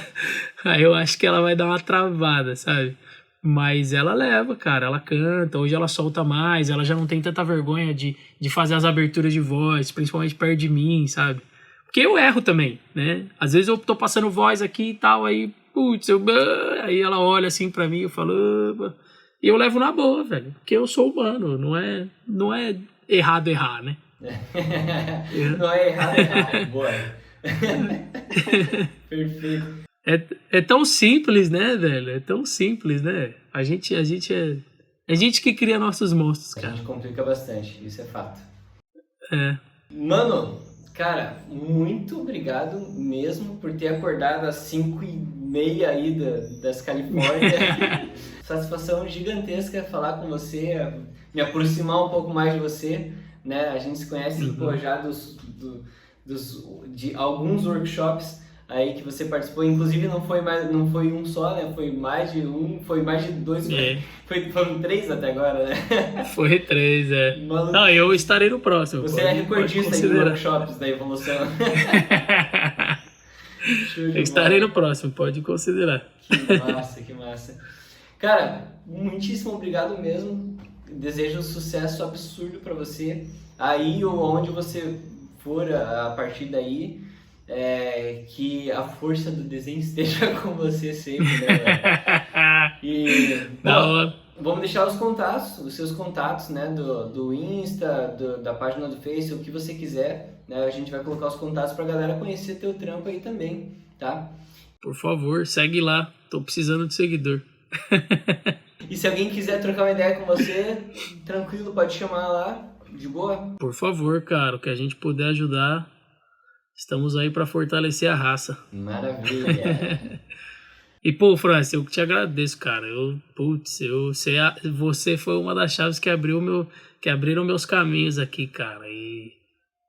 aí eu acho que ela vai dar uma travada, sabe? Mas ela leva, cara, ela canta, hoje ela solta mais, ela já não tem tanta vergonha de fazer as aberturas de voz, principalmente perto de mim, sabe? Porque eu erro também, né? Às vezes eu tô passando voz aqui e tal, aí, putz, aí ela olha assim pra mim, eu falo, e eu levo na boa, velho, porque eu sou humano, não é errado errar, né? Não é errado, boa. Perfeito. É tão simples, né, velho? É tão simples, né? A gente que cria nossos monstros, A cara. gente complica bastante, isso é fato. É. Mano, cara, muito obrigado mesmo por ter acordado às 5:30 aí das Califórnia. Satisfação gigantesca falar com você, me aproximar um pouco mais de você, né? A gente se conhece pô, já de alguns workshops aí que você participou, inclusive não foi um só, né? Foi mais de dois, foram 3 até agora, né? Foi 3, é. Maluco. Não, eu estarei no próximo. Você é recordista em workshops da evolução. Eu estarei no próximo, pode considerar. Que massa. Cara, muitíssimo obrigado mesmo. Desejo um sucesso absurdo pra você. Aí ou onde você for a partir daí. Que a força do desenho esteja com você sempre, né, velho? E vamos deixar os seus contatos, né, do Insta, da página do Face, o que você quiser, né? A gente vai colocar os contatos pra galera conhecer teu trampo aí também, tá? Por favor, segue lá. Tô precisando de seguidor. E se alguém quiser trocar uma ideia com você, tranquilo, pode chamar lá, de boa? Por favor, cara, o que a gente puder ajudar, estamos aí pra fortalecer a raça. Maravilha. E, pô, Francis, eu te agradeço, cara. Você foi uma das chaves que abriram meus caminhos aqui, cara. E,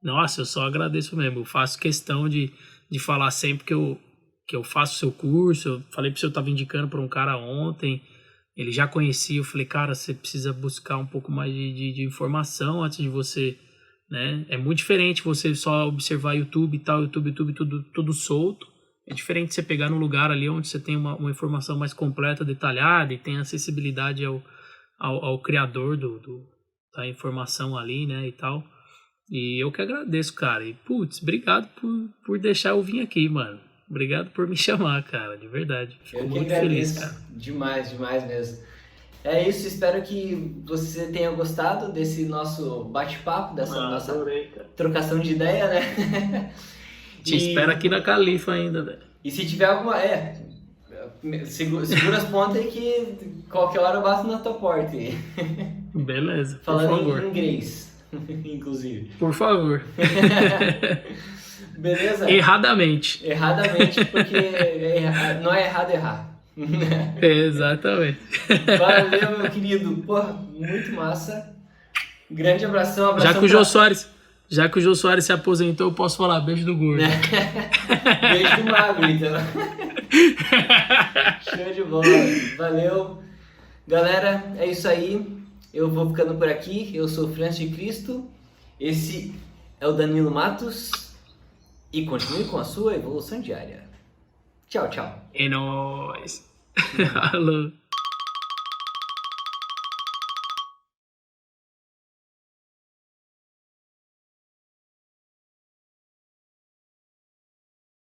nossa, eu só agradeço mesmo. Eu faço questão de falar sempre que eu faço o seu curso. Eu falei pra você, eu tava indicando pra um cara ontem. Ele já conhecia. Eu falei, cara, você precisa buscar um pouco mais de informação antes de você, né? É muito diferente você só observar YouTube e tal, YouTube tudo solto. É diferente você pegar num lugar ali onde você tem uma informação mais completa, detalhada e tem acessibilidade ao criador da informação ali, né, e tal. E eu que agradeço, cara. E, putz, obrigado por deixar eu vir aqui, mano. Obrigado por me chamar, cara, de verdade. Fico muito feliz, cara. Demais mesmo. É isso, espero que você tenha gostado desse nosso bate-papo, dessa nossa trocação de ideia, né? Te espero aqui na Califa ainda, velho. E se tiver alguma... segura as pontas aí que qualquer hora eu bato na tua porta aí. Beleza, por Falando favor. em inglês, inclusive. Por favor. Beleza? Erradamente, porque não é errado errar. Exatamente. Valeu, meu querido. Porra, muito massa. Grande abração. Já que o Jô Soares se aposentou, eu posso falar beijo do gordo. Beijo do magro, então. Show de bola. Valeu. Galera, é isso aí. Eu vou ficando por aqui. Eu sou o Francis de Cristo. Esse é o Danilo Matos. E continue com a sua evolução diária. Tchau, tchau. É nóis. Alô.